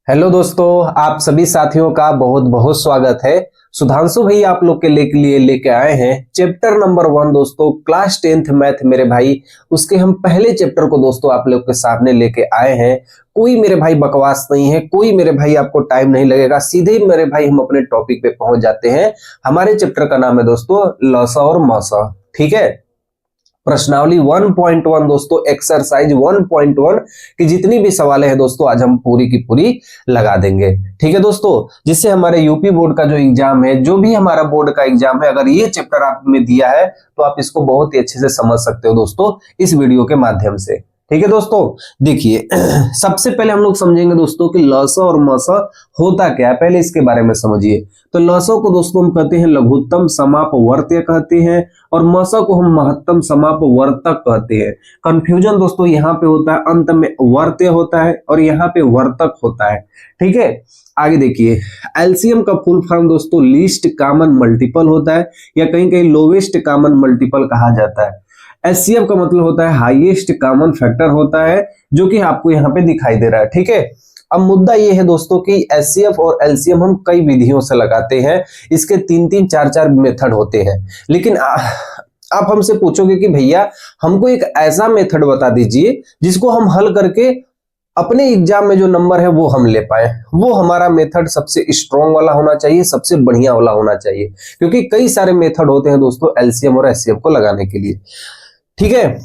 Hello दोस्तों, आप सभी साथियों का बहुत बहुत स्वागत है। सुधांशु भाई आप लोग के लिए लेके आए हैं चैप्टर नंबर 1 दोस्तों, क्लास 10th मैथ मेरे भाई। उसके हम पहले चैप्टर को दोस्तों आप लोग के सामने लेके आए हैं। कोई मेरे भाई बकवास नहीं है, कोई मेरे भाई आपको टाइम नहीं लगेगा, सीधे मेरे भाई हम अपने टॉपिक पे पहुंच जाते हैं। हमारे चैप्टर का नाम है दोस्तों लसा और मसा। ठीक है, प्रश्नावली 1.1 दोस्तों, एक्सरसाइज 1.1 की जितनी भी सवालें हैं दोस्तों आज हम पूरी की पूरी लगा देंगे। ठीक है दोस्तों, जिससे हमारे यूपी बोर्ड का जो एग्जाम है, जो भी हमारा बोर्ड का एग्जाम है, अगर ये चैप्टर आपने दिया है तो आप इसको बहुत ही अच्छे से समझ सकते हो दोस्तों इस वीडियो के माध्यम से। ठीक है दोस्तों, देखिए सबसे पहले हम लोग समझेंगे दोस्तों कि लसा और मसा होता क्या है, पहले इसके बारे में समझिए। तो लसा को दोस्तों हम कहते हैं लघुत्तम समापवर्त्य कहते हैं, और मसा को हम महत्तम समापवर्तक कहते हैं। कंफ्यूजन दोस्तों यहाँ पे होता है, अंत में वर्त्य होता है और यहाँ पे वर्तक होता है। ठीक है, आगे देखिए, एलसीएम का फुल फॉर्म दोस्तों लीस्ट कॉमन मल्टीपल होता है, या कहीं कहीं लोवेस्ट कॉमन मल्टीपल कहा जाता है। एचसीएफ का मतलब होता है हाईएस्ट कॉमन फैक्टर होता है, जो कि आपको यहाँ पे दिखाई दे रहा है। ठीक है, अब मुद्दा ये है दोस्तों कि एचसीएफ और एलसीएम हम कई विधियों से लगाते हैं, इसके 3-3 4-4 मेथड होते हैं। लेकिन आप हमसे पूछोगे कि भैया हमको एक ऐसा मेथड बता दीजिए जिसको हम हल करके अपने एग्जाम में जो नंबर है वो हम ले पाए। वो हमारा मेथड सबसे स्ट्रॉन्ग वाला होना चाहिए, सबसे बढ़िया वाला होना चाहिए, क्योंकि कई सारे मेथड होते हैं दोस्तों एलसीएम और एचसीएफ को लगाने के लिए। ठीक है,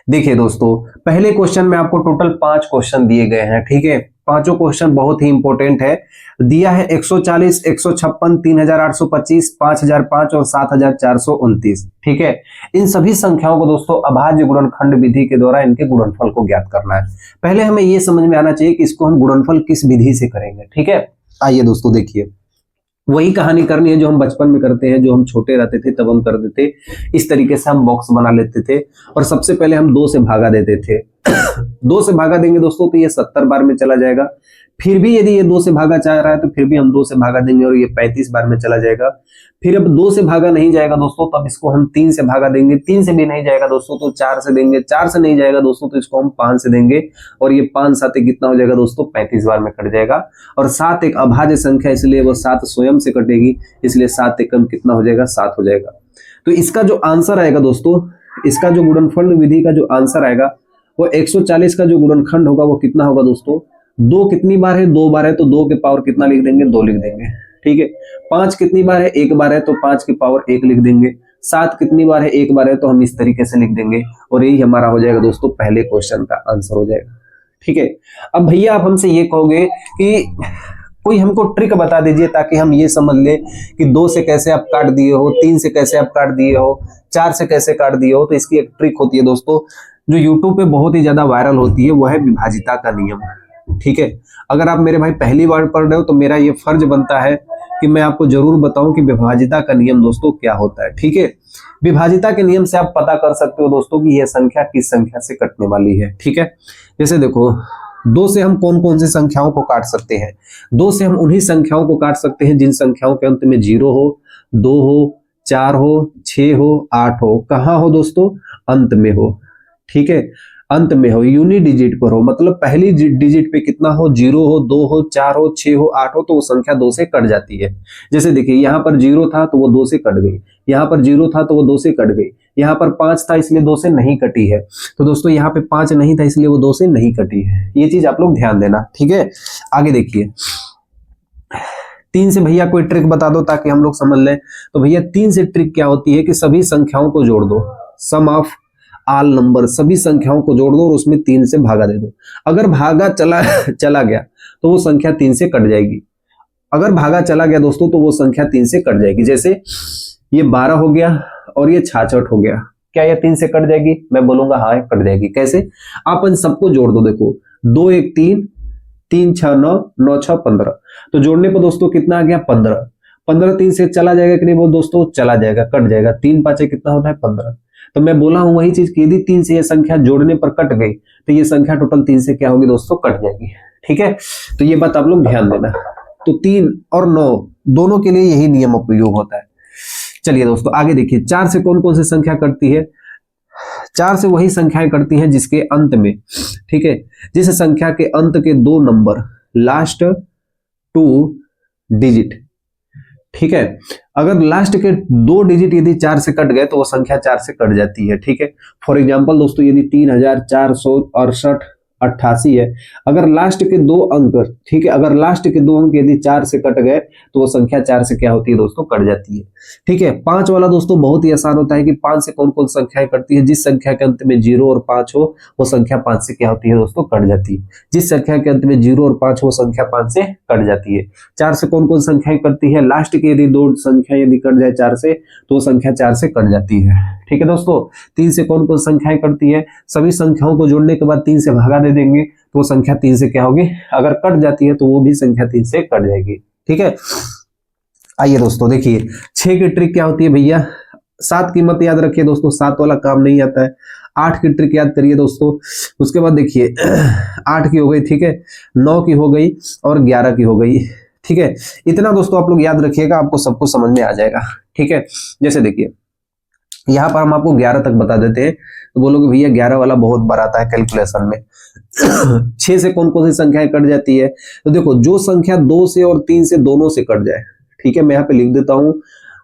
देखिए दोस्तों, पहले क्वेश्चन में आपको टोटल 5 क्वेश्चन दिए गए हैं। ठीक है, पांचों क्वेश्चन बहुत ही इंपॉर्टेंट है। दिया है 140, 156, 3825, 5005 और 7429। ठीक है, इन सभी संख्याओं को दोस्तों अभाज्य गुणनखंड विधि के द्वारा इनके गुणनफल को ज्ञात करना है। पहले हमें यह समझ में आना चाहिए कि इसको हम गुणनफल किस विधि से करेंगे। ठीक है, आइए दोस्तों देखिए, वही कहानी करनी है जो हम बचपन में करते हैं, जो हम छोटे रहते थे तब हम करते थे। इस तरीके से हम बॉक्स बना लेते थे और सबसे पहले हम 2 से भागा देते थे। 2 से भागा देंगे दोस्तों तो ये 70 बार में चला जाएगा। फिर भी यदि ये 2 से भागा चाह रहा है तो फिर भी हम 2 से भागा देंगे और ये 35 बार में चला जाएगा। फिर अब 2 से भागा नहीं जाएगा दोस्तों, तब इसको हम 3 से भागा देंगे। 3 से भी नहीं जाएगा दोस्तों तो 4 से देंगे। 4 से नहीं जाएगा दोस्तों तो इसको हम 5 से देंगे, और ये 5 7 कितना हो जाएगा दोस्तों, 35 बार में कट जाएगा। और 7 एक अभाज्य संख्या, इसलिए वो 7 स्वयं से कटेगी, इसलिए 7 एकम कितना हो जाएगा, 7 हो जाएगा। तो इसका जो आंसर आएगा दोस्तों, इसका जो गुणनफल विधि का जो आंसर आएगा वो 140 का जो गुणनखंड होगा वो कितना होगा दोस्तों, 2 कितनी बार है, 2 बार है, तो 2 के पावर कितना लिख देंगे, 2 लिख देंगे। ठीक है, 5 कितनी बार है, 1 बार है, तो 5 की पावर 1 लिख देंगे। 7 कितनी बार है, 1 बार है, तो हम इस तरीके से लिख देंगे, और यही हमारा हो जाएगा दोस्तों पहले क्वेश्चन का आंसर हो जाएगा। ठीक है, अब भैया आप हमसे ये कहोगे कि कोई हमको ट्रिक बता दीजिए ताकि हम ये समझ ले कि 2 से कैसे आप काट दिए हो, 3 से कैसे आप काट दिए हो, 4 से कैसे काट दिए हो। तो इसकी एक ट्रिक होती है दोस्तों जो यूट्यूब पे बहुत ही ज्यादा वायरल होती है, वो है विभाजिता का नियम। ठीक है, अगर आप मेरे भाई पहली बार पढ़ रहे हो तो मेरा ये फर्ज बनता है कि मैं आपको जरूर बताऊं कि विभाजिता का नियम दोस्तों क्या होता है। ठीक है, विभाजिता के नियम से आप पता कर सकते हो दोस्तों कि यह संख्या किस संख्या से कटने वाली है। ठीक है, जैसे देखो 2 से हम कौन कौन सी संख्याओं को काट सकते हैं। 2 से हम उन्हीं संख्याओं को काट सकते हैं जिन संख्याओं के अंत में 0 हो, 2 हो, 4 हो, 6 हो, 8 हो। कहाँ हो दोस्तों, अंत में हो। ठीक है, अंत में हो, यूनि डिजिट पर हो, मतलब पहली डिजिट पे कितना हो, 0 हो, 2 हो, 4 हो, 6 हो, 8 हो, तो वो संख्या 2 से कट जाती है। जैसे देखिए यहाँ पर 0 था तो वो 2 से कट गई, यहाँ पर 0 था तो वो 2 से कट गई, यहाँ पर 5 था इसलिए 2 से नहीं कटी है। तो दोस्तों यहाँ पे 5 नहीं था इसलिए वो 2 से नहीं कटी है। ये चीज आप लोग ध्यान देना। ठीक है, आगे देखिए, 3 से भैया कोई ट्रिक बता दो ताकि हम लोग समझ लें। तो भैया 3 से ट्रिक क्या होती है कि सभी संख्याओं को जोड़ दो, सम ऑफ ऑल नंबर, सभी संख्याओं को जोड़ दो और उसमें 3 से भागा दे दो। अगर भागा चला गया तो वो संख्या 3 से कट जाएगी। अगर भागा चला गया दोस्तों तो वो संख्या 3 से कट जाएगी। जैसे ये 12 हो गया और ये 66 हो गया, क्या ये 3 से कट जाएगी? मैं बोलूंगा हाँ कट जाएगी। कैसे? आप इन सबको जोड़ दो। देखो 2 1 3, 3 6 9, 9 6 15, तो जोड़ने पर दोस्तों कितना आ गया, 15। 15 3 से चला जाएगा कि नहीं बोल दोस्तों, चला जाएगा, कट जाएगा। 3 5 कितना होता है, 15। तो मैं बोला हूं वही चीज कि यदि 3 से ये संख्या जोड़ने पर कट गई तो ये संख्या टोटल 3 से क्या होगी दोस्तों, कट जाएगी। ठीक है, तो ये बात आप लोग ध्यान देना। तो 3 और 9 दोनों के लिए यही नियम उपयोग होता है। चलिए दोस्तों आगे देखिए, 4 से कौन कौन सी संख्या कटती है। 4 से वही संख्याएं कटती हैं जिसके अंत में, ठीक है, जिस संख्या के अंत के 2 नंबर, लास्ट 2 डिजिट, ठीक है, अगर लास्ट के 2 डिजिट यदि 4 से कट गए तो वो संख्या 4 से कट जाती है, ठीक है। फॉर एग्जांपल दोस्तों, यदि 3468 है, अगर लास्ट के 2 अंक, ठीक है, अगर लास्ट के 2 अंक यदि 4 से कट गए तो वो संख्या 4 से क्या होती है दोस्तों, कट जाती है, ठीक है। 5 वाला दोस्तों बहुत ही आसान होता है कि 5 से कौन कौन संख्याएं कटती है, जिस संख्या के अंत में 0 और 5 हो वो संख्या 5 से क्या होती है दोस्तों, कट जाती है। जिस संख्या के अंत में 0 और 5 हो संख्या 5 से कट जाती है। 4 से कौन कौन संख्याएं कटती है, लास्ट की यदि 2 संख्या यदि कट जाए 4 से तो वो संख्या 4 से कट जाती है, ठीक है दोस्तों। 3 से कौन कौन संख्याएं कटती है, सभी संख्याओं को जोड़ने के बाद 3 से भगा दे देंगे तो वो संख्या 3 से क्या होगी, अगर कट जाती है तो वो भी संख्या 3 से कट जाएगी, ठीक है। आइए दोस्तों देखिए 6 की ट्रिक क्या होती है भैया, 7 की मत याद रखिए दोस्तों, 7 वाला काम नहीं आता है। 8 की ट्रिक याद करिए दोस्तों, उसके बाद देखिए 8 की हो गई, ठीक है, 9 की हो गई और 11 की हो गई, ठीक है। इतना दोस्तों आप लोग याद रखिएगा, आपको सब कुछ समझ में आ जाएगा, ठीक है। जैसे देखिए यहाँ पर हम आपको 11 तक बता देते हैं, तो बोलोगे भैया 11 वाला बहुत बड़ा आता है कैलकुलेशन में। 6 से कौन कौन सी संख्याएं कट जाती है, तो देखो जो संख्या 2 से और 3 से दोनों से कट जाए, ठीक है, मैं यहाँ पे लिख देता हूं,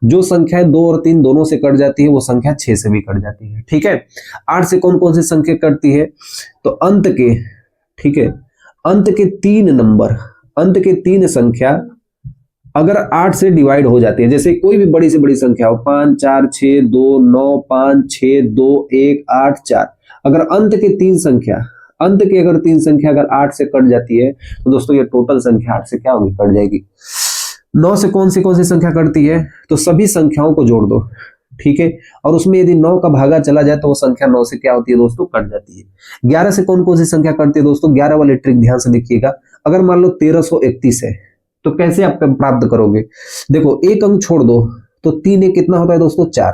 जो संख्या 2 और 3 दोनों से कट जाती है वो संख्या 6 से भी कट जाती है, ठीक है। 8 से कौन कौन सी संख्या कटती है, तो अंत के, ठीक है, अंत के 3 नंबर, अंत के 3 संख्या अगर 8 से डिवाइड हो जाती है, जैसे कोई भी बड़ी से बड़ी संख्या हो, 5 4 6 2 9 5 6 2 1 8 4, अगर अंत के 3 संख्या, अंत के अगर 3 संख्या अगर 8 से कट जाती है तो दोस्तों ये टोटल संख्या 8 से क्या होगी, कट जाएगी। 9 से कौन सी संख्या कटती है, तो सभी संख्याओं को जोड़ दो, ठीक है, और उसमें यदि 9 का भागा चला जाए तो वो संख्या 9 से क्या होती है दोस्तों, कट जाती है। 11 से कौन सी संख्या कटती है दोस्तों, 11 वाली ट्रिक ध्यान से देखिएगा, अगर मान लो 1331 है तो कैसे आप प्राप्त करोगे, देखो एक अंक छोड़ दो तो 3 एक कितना होता है दोस्तों, 4,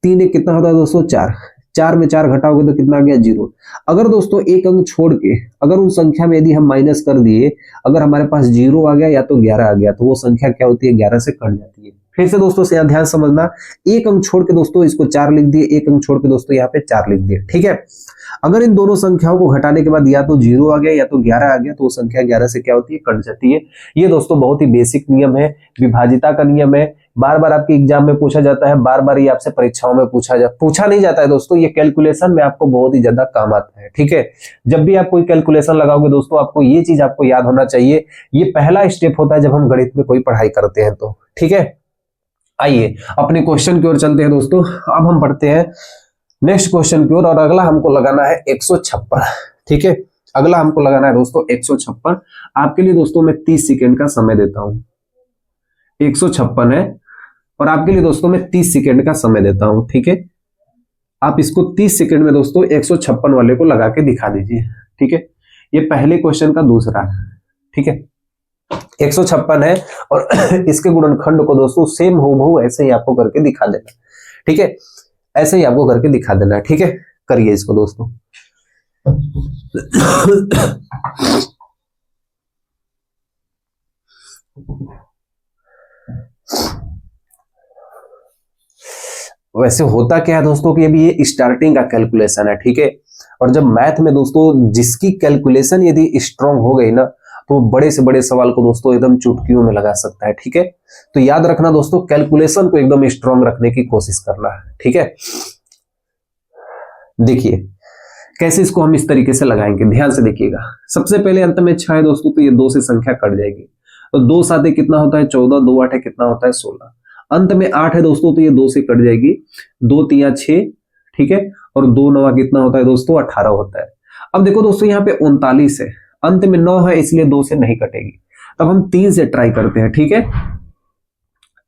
3 एक कितना होता है दोस्तों, 4, 4 में 4 घटाओगे तो कितना आ गया, 0। अगर दोस्तों एक अंक छोड़ के अगर उन संख्या में यदि हम माइनस कर दिए, अगर हमारे पास 0 आ गया या तो 11 आ गया तो वो संख्या क्या होती है, 11 से कट जाती है। फिर से दोस्तों से ध्यान समझना, एक अंक छोड़ के दोस्तों इसको 4 लिख दिए, एक अंक छोड़ के दोस्तों यहाँ पे 4 लिख दिए, ठीक है। अगर इन दोनों संख्याओं को घटाने के बाद या तो 0 आ गया या तो 11 आ गया तो वो संख्या 11 से क्या होती है, कट जाती है। ये दोस्तों बहुत ही बेसिक नियम है, विभाजिता का नियम है, बार बार आपके एग्जाम में पूछा जाता है, बार बार ये आपसे परीक्षाओं में पूछा नहीं जाता है दोस्तों, ये कैलकुलेशन में आपको बहुत ही ज्यादा काम आता है, ठीक है। जब भी आप कोई कैलकुलेशन लगाओगे दोस्तों आपको ये चीज आपको याद होना चाहिए, ये पहला स्टेप होता है जब हम गणित में कोई पढ़ाई करते हैं तो, ठीक है। आइए अपने क्वेश्चन की ओर चलते हैं दोस्तों, अब हम पढ़ते हैं नेक्स्ट क्वेश्चन की ओर, और अगला हमको लगाना है 156, ठीक है। अगला हमको लगाना है दोस्तों 156। आपके लिए दोस्तों मैं 30 सेकेंड का समय देता हूं, 156 है और आपके लिए दोस्तों मैं 30 सेकेंड का समय देता हूं, ठीक है। आप इसको 30 सेकेंड में दोस्तों 156 वाले को लगा के दिखा दीजिए, ठीक है। ये पहले क्वेश्चन का दूसरा, ठीक है, 156 है और इसके गुणनखंड को दोस्तों सेम हूबहू ऐसे ही आपको करके दिखा देना, ठीक है, ऐसे ही आपको करके दिखा देना, ठीक है। करिए इसको दोस्तों। वैसे होता क्या है दोस्तों कि अभी ये स्टार्टिंग का कैलकुलेशन है, ठीक है, और जब मैथ में दोस्तों जिसकी कैलकुलेशन यदि स्ट्रांग हो गई ना तो बड़े से बड़े सवाल को दोस्तों एकदम चुटकियों में लगा सकता है, ठीक है। तो याद रखना दोस्तों, कैलकुलेशन को एकदम स्ट्रांग रखने की कोशिश करना है, ठीक है। देखिए कैसे इसको हम इस तरीके से लगाएंगे, ध्यान से देखिएगा। सबसे पहले अंत में 6 है दोस्तों, तो ये 2 से संख्या कट जाएगी, तो 2 7 कितना होता है 14, 2 8 कितना होता है 16। अंत में 8 है दोस्तों, तो ये 2 से कट जाएगी, 2 3 6, ठीक है, और 2 9 कितना होता है दोस्तों 18 होता है। अब देखो दोस्तों यहाँ पे 39 है, अंत में 9 है इसलिए 2 से नहीं कटेगी, तब हम 3 से ट्राई करते हैं, ठीक है।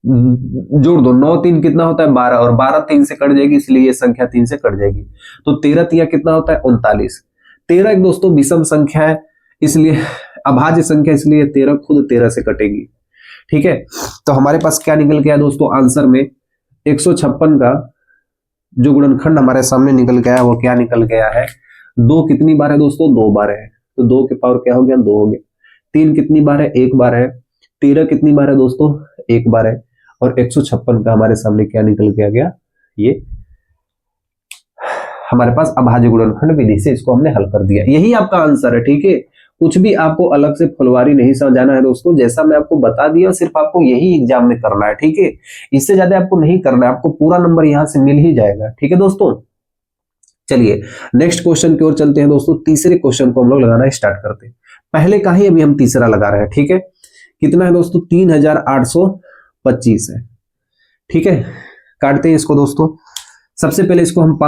जोड़ दो, 9 3 कितना होता है 12, और 12 3 से कट जाएगी इसलिए ये संख्या 3 से कट जाएगी, तो 13 3 कितना होता है 39। 13 एक दोस्तों विषम संख्या है इसलिए अभाज्य संख्या, इसलिए 13 खुद 13 से कटेगी, ठीक है। तो हमारे पास क्या निकल गया दोस्तों आंसर में 156 का जो गुणनखंड हमारे सामने निकल गया है वो क्या निकल गया है, 2 कितनी बार है दोस्तों 2 बार है, तो 2 के पावर क्या हो गया 2 हो गया। 3 कितनी बार है 1 बार है। 13 कितनी बार है दोस्तों 1 बार है, और 156 का हमारे सामने क्या निकल के आ गया, ये हमारे पास अभाज्य गुणनखंड विधि से इसको हमने हल कर दिया। यही आपका आंसर है, ठीक है। कुछ भी आपको अलग से फुलवारी नहीं समझाना है दोस्तों, जैसा मैं आपको बता दिया सिर्फ आपको यही एग्जाम में करना है, ठीक है। इससे ज्यादा आपको नहीं करना है, आपको पूरा नंबर यहां से मिल ही जाएगा, ठीक है दोस्तों। चलिए नेक्स्ट क्वेश्चन की ओर चलते हैं दोस्तों। तीसरे क्वेश्चन को हम लोग लगाना स्टार्ट करते हैं। पहले का ही अभी हम तीसरा लगा रहे हैं, ठीक है। कितना है दोस्तों? 3825 है, ठीक है। काटते हैं इसको दोस्तों। सबसे पहले इसको हम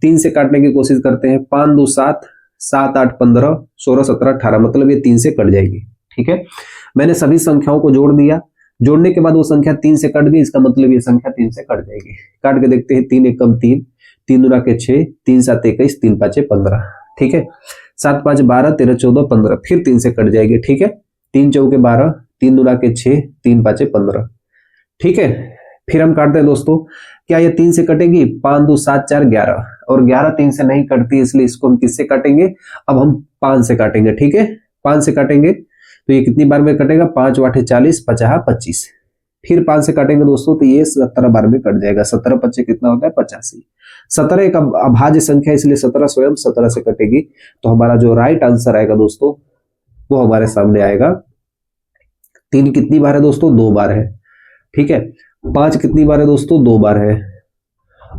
3 से काटने की कोशिश करते हैं। 5 2 7, 7 8 15, 16 17 18, मतलब ये 3 से कट जाएगी, ठीक है। मैंने सभी संख्याओं को जोड़ दिया। जोड़ने के बाद वो संख्या 3 से कट गई, इसका मतलब ये संख्या 3 से कट जाएगी। काट के देखते हैं। 3 एकम 3, 3 दूना के 6, 3 7 21, 3 5 15, ठीक है। 7 5 12, 13 14 15, फिर 3 से कट जाएगी, ठीक है। 3 चौके 12, 3 दूना के 6, 3 5 15, ठीक है। फिर हम काटते हैं दोस्तों। क्या ये 3 से कटेगी? 5 2 7 4 11, और 11 3 से नहीं कटती, इसलिए इसको हम किससे काटेंगे? अब हम 5 से काटेंगे, ठीक है। 5 से काटेंगे तो ये कितनी बार में कटेगा? 5 8 40, 50 25। फिर 5 से काटेंगे दोस्तों तो ये 17 बार में कट जाएगा। 17 25 कितना होता है? 85। 17 एक अभाज्य संख्या, इसलिए 17 स्वयं 17 से कटेगी। तो हमारा जो राइट आंसर आएगा दोस्तों वो हमारे सामने आएगा। 3 कितनी बार है दोस्तों? 2 बार है, ठीक है। 5 कितनी बार है दोस्तों? 2 बार है।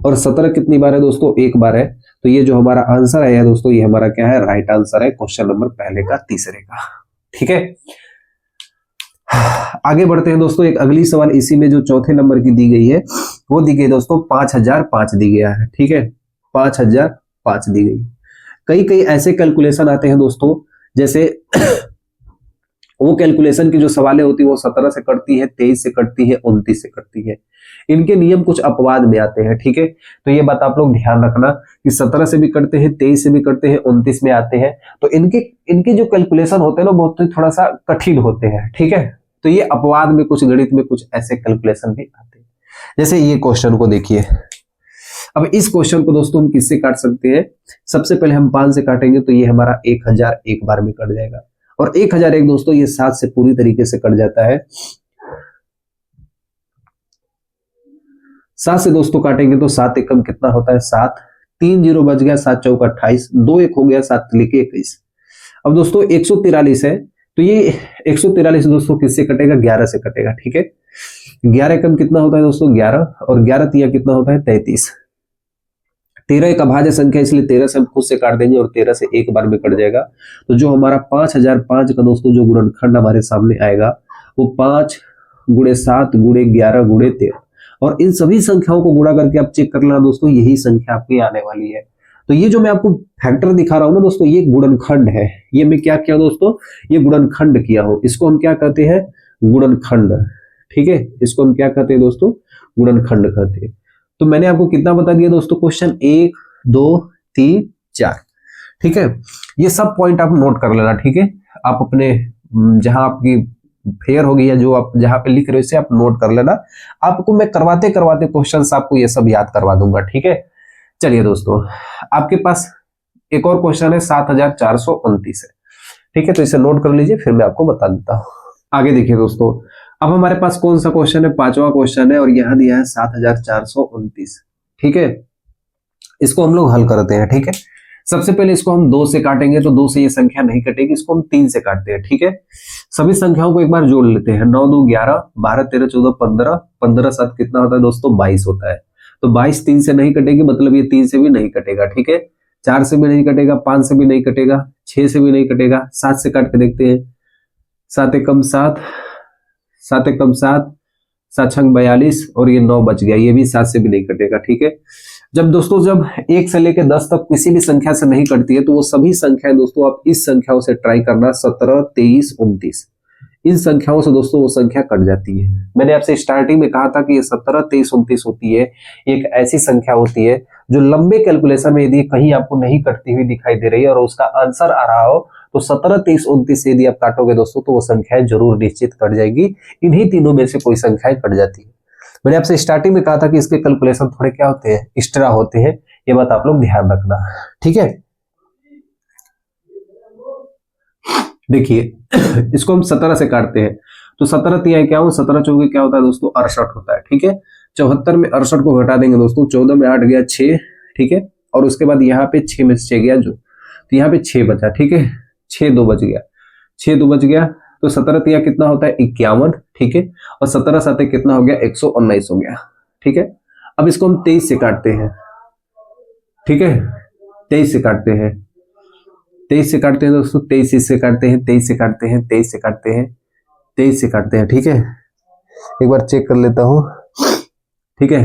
और 17 कितनी बार है दोस्तों? 1 बार है। तो ये जो हमारा आंसर है दोस्तों, ये हमारा क्या है? राइट आंसर है क्वेश्चन नंबर पहले का, तीसरे का, ठीक है। आगे बढ़ते हैं दोस्तों। एक अगली सवाल इसी में जो चौथे नंबर की दी गई है वो दी गई दोस्तों 5005 दी गया है, ठीक है। 5005 दी गई। कई ऐसे कैलकुलेशन आते हैं दोस्तों, जैसे वो कैलकुलेशन की जो सवालें होती है वो 17 से कटती है, 23 से कटती है, 29 से कटती है। इनके नियम कुछ अपवाद में आते हैं, ठीक है। तो ये बात आप लोग ध्यान रखना कि 17 से भी कटते हैं, 23 से भी कटते हैं, 29 में आते हैं। तो इनके जो कैलकुलेशन होते हैं ना बहुत थोड़ा सा कठिन होते हैं, ठीक है। तो ये अपवाद में कुछ गणित में कुछ ऐसे कैलकुलेशन भी आते हैं। जैसे ये क्वेश्चन को देखिए। अब इस क्वेश्चन को दोस्तों हम किससे काट सकते हैं? सबसे पहले हम 5 से काटेंगे तो ये हमारा 1000 एक बार में कट जाएगा। और 1001 दोस्तों ये 7 से पूरी तरीके से कट जाता है। 7 से दोस्तों काटेंगे तो 7 एकम कितना होता है? 7, 3 0 बच गया, 7 चौका 28, 2 1 हो गया, 7 लिखे 21। अब दोस्तों 143 है तो ये 143 दोस्तों किससे कटेगा? 11 से कटेगा, ठीक है। 11 एकम कितना होता है दोस्तों? 11, और 11 तिया कितना होता है? 33। 13 एक अभाज्य संख्या, इसलिए 13 से हम खुद से काट देंगे और 13 से एक बार में कट जाएगा। तो जो हमारा 5005 का दोस्तों जो गुणनखंड हमारे सामने आएगा वो 5 × 7 × 11 × 13, और इन सभी संख्याओं को गुणा करके आप चेक कर लेना दोस्तों, यही संख्या आपकी आने वाली है। तो ये जो मैं आपको फैक्टर दिखा रहा हूं ना दोस्तों, ये गुणनखंड है। ये मैं क्या किया दोस्तों? ये गुणनखंड किया हो। इसको हम क्या कहते हैं? गुणनखंड, ठीक है। इसको हम क्या कहते हैं दोस्तों? गुणनखंड कहते हैं। तो मैंने आपको कितना बता दिया दोस्तों? क्वेश्चन 1 2 3 4, ठीक है। ये सब पॉइंट आप नोट कर लेना, ठीक है। आप अपने जहां आपकी फेयर होगी या जो आप जहां पे लिख रहे हो इसे आप नोट कर लेना। आपको मैं करवाते करवाते क्वेश्चंस आपको ये सब याद करवा दूंगा, ठीक है। चलिए दोस्तों, आपके पास एक और क्वेश्चन है 7429 है, ठीक है। तो इसे नोट कर लीजिए, फिर मैं आपको बता देता हूँ। आगे देखिए दोस्तों, अब हमारे पास कौन सा क्वेश्चन है? 5वां क्वेश्चन है और यहां दिया है 7429, ठीक है। इसको हम लोग हल करते हैं, ठीक है। सबसे पहले इसको हम 2 से काटेंगे तो 2 से ये संख्या नहीं कटेगी, इसको हम 3 से काटते हैं, ठीक है। सभी संख्याओं को एक बार जोड़ लेते हैं। 9 2 11, 12 13 14 15, 15 7 कितना होता है दोस्तों? 22 होता है। तो 22 3 से नहीं कटेगी, मतलब ये 3 से भी नहीं कटेगा, ठीक है। 4 से भी नहीं कटेगा, 5 से भी नहीं कटेगा, 6 से भी नहीं कटेगा। 7 से काट के देखते हैं। 7 एकम 7, 7 एकम 7, 7 छंग 42, और ये 9 बच गया, ये भी 7 से भी नहीं कटेगा, ठीक है। जब दोस्तों जब 1 से लेकर 10 तक किसी भी संख्या से नहीं कटती है तो वो सभी संख्याएं दोस्तों आप इस संख्याओं से ट्राई करना, 17 23 29, इन संख्याओं से दोस्तों वो संख्या कट जाती है। मैंने आपसे स्टार्टिंग में कहा था कि ये 17 23 29 होती है, एक ऐसी संख्या होती है जो लंबे कैलकुलेशन में यदि कहीं आपको नहीं कटती हुई दिखाई दे रही है और उसका आंसर आ रहा हो तो 17 23 29 से यदि आप काटोगे दोस्तों तो वो संख्याएं जरूर निश्चित कट जाएगी। इन्हीं तीनों में से कोई संख्याएं कट जाती है। मैंने आपसे स्टार्टिंग में कहा था कि इसके कैलकुलेशन थोड़े क्या होते हैं? एक्स्ट्रा होते हैं। ये बात आप लोग ध्यान रखना, ठीक है। देखिए इसको हम 17 से काटते हैं तो 17 तिया क्या हो? 17 चौके क्या होता है दोस्तों? 68 होता है, ठीक है। 74 में 68 को घटा देंगे दोस्तों, 14 में 8 गया 6, ठीक है। और उसके बाद यहाँ पे 6 में से 6 गया जो, तो यहाँ पे 6 बचा, ठीक है, 6 2 बच गया, 6 2 बच गया, तो 17 तिया कितना होता है 51, ठीक है, और 17 7 कितना हो गया 119 हो गया, ठीक है। अब इसको हम 23 से काटते हैं, ठीक है, 23 से काटते हैं, 23 से काटते हैं दोस्तों, 23 से काटते हैं, 23 से काटते हैं, 23 से काटते हैं, 23 से काटते हैं, ठीक है, एक बार चेक कर लेता हूं, ठीक है,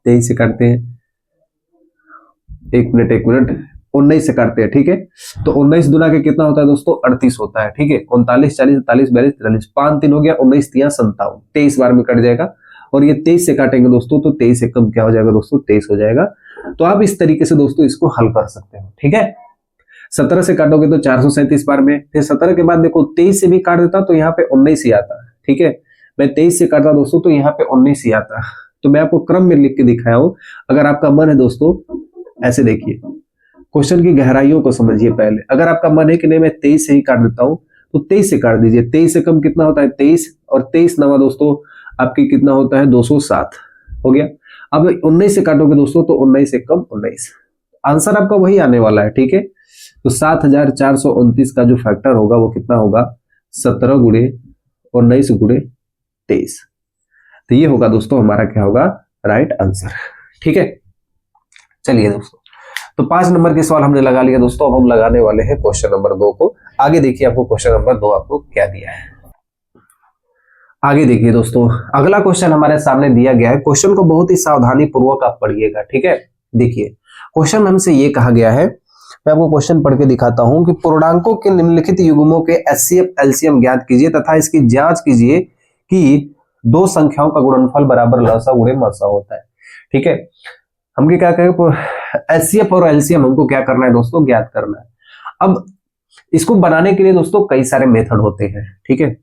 23 से काटते हैं, एक मिनट 19 से काटते हैं, ठीक है, तो 19 दुना के कितना होता है दोस्तों 38 होता है, ठीक है, 39 40 41 42 43 5 3 हो गया, 19 3 57, 23 बार में कट जाएगा, और ये 23 से काटेंगे दोस्तों तो 23 से कम क्या हो जाएगा दोस्तों 23 हो जाएगा। तो आप इस तरीके से दोस्तों इसको हल कर सकते हो, ठीक है। 17 से काटोगे तो 437 बार में, फिर 17 के बाद देखो 23 से भी काट देता तो यहाँ पे 19 ही आता, ठीक है, मैं 23 से काटता दोस्तों तो यहाँ पे 19 ही आता, तो मैं आपको क्रम में लिख के दिखाया हूं। अगर आपका मन है दोस्तों, ऐसे देखिए क्वेश्चन की गहराइयों को समझिए पहले, अगर आपका मन है कि नहीं मैं 23 से ही काट देता हूं तो 23 से काट दीजिए, 23 से कम कितना होता है 23, और 23 नवा दोस्तों आपकी कितना होता है 207 हो गया। अब 19 से काटोगे दोस्तों तो 19 से कम 19, आंसर आपका वही आने वाला है, ठीक है। तो 7429 का जो फैक्टर होगा वो कितना होगा 17 गुणे 19 गुणे 23, तो ये होगा दोस्तों हमारा क्या होगा राइट आंसर, ठीक है। चलिए दोस्तों, तो 5 नंबर के सवाल हमने लगा लिया दोस्तों, अब हम लगाने वाले हैं क्वेश्चन नंबर 2 को। आगे देखिए आपको क्वेश्चन नंबर 2 आपको क्या दिया है। आगे देखिए दोस्तों, अगला क्वेश्चन हमारे सामने दिया गया है, क्वेश्चन को बहुत ही सावधानी पूर्वक आप पढ़िएगा, ठीक है। देखिए क्वेश्चन में हमसे ये कहा गया है, मैं आपको क्वेश्चन पढ़ के दिखाता हूं कि पूर्णांकों के निम्नलिखित युग्मों के एचसीएफ एलसीएम ज्ञात कीजिए तथा इसकी जांच कीजिए कि दो संख्याओं का गुणनफल बराबर लसा गुणे मसा होता है, ठीक है। हमके क्या कहें एचसीएफ और एलसीएम हमको क्या करना है दोस्तों ज्ञात करना है। अब इसको बनाने के लिए दोस्तों कई सारे मेथड होते हैं, ठीक है।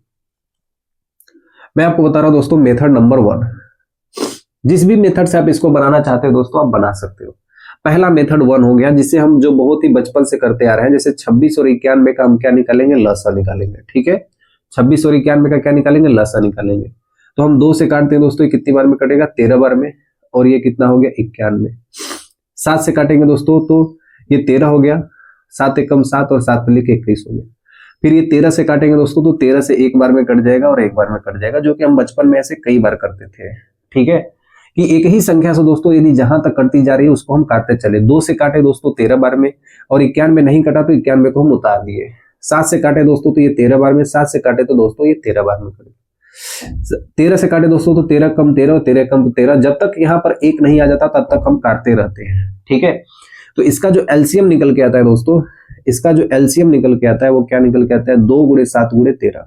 मैं आपको बता रहा हूं दोस्तों मेथड नंबर 1, जिस भी मेथड से आप इसको बनाना चाहते हो दोस्तों आप बना सकते हो। पहला मेथड 1 हो गया जिससे हम जो बहुत ही बचपन से करते आ रहे हैं, जैसे 26 और 91 का हम क्या निकालेंगे लसा निकालेंगे, ठीक है। 26 और 91 का क्या निकालेंगे लसा निकालेंगे, तो हम 2 से काटते हैं दोस्तों, कितनी बार में कटेगा 13 बार में, और ये कितना हो गया 91। 7 से काटेंगे दोस्तों तो ये 13 हो गया, 7 एकम 7 और 7 लिख 21 हो गया। फिर ये 13 से काटेंगे दोस्तों तो 13 से एक बार में कट जाएगा और एक बार में कट जाएगा, जो कि हम बचपन में ऐसे कई बार करते थे, ठीक है, कि एक ही संख्या से दोस्तों यदि जहां तक कटती जा रही है उसको हम काटते चले। 2 से काटे दोस्तों 13 बार में, और 91 नहीं कटा तो 91 को हम उतार दिए। 7 से काटे दोस्तों तो ये 13 बार में, 7 से काटे तो दोस्तों ये 13 बार में कटे। 13 से काटे दोस्तों तो 13 कम 13 और 13 कम 13, जब तक यहाँ पर एक नहीं आ जाता तब तक हम काटते रहते हैं, ठीक है। तो इसका जो एलसीएम निकल के आता है दोस्तों, इसका जो एलसीएम निकल के आता है वो क्या निकल के आता है 2 गुणे 7 गुणे 13,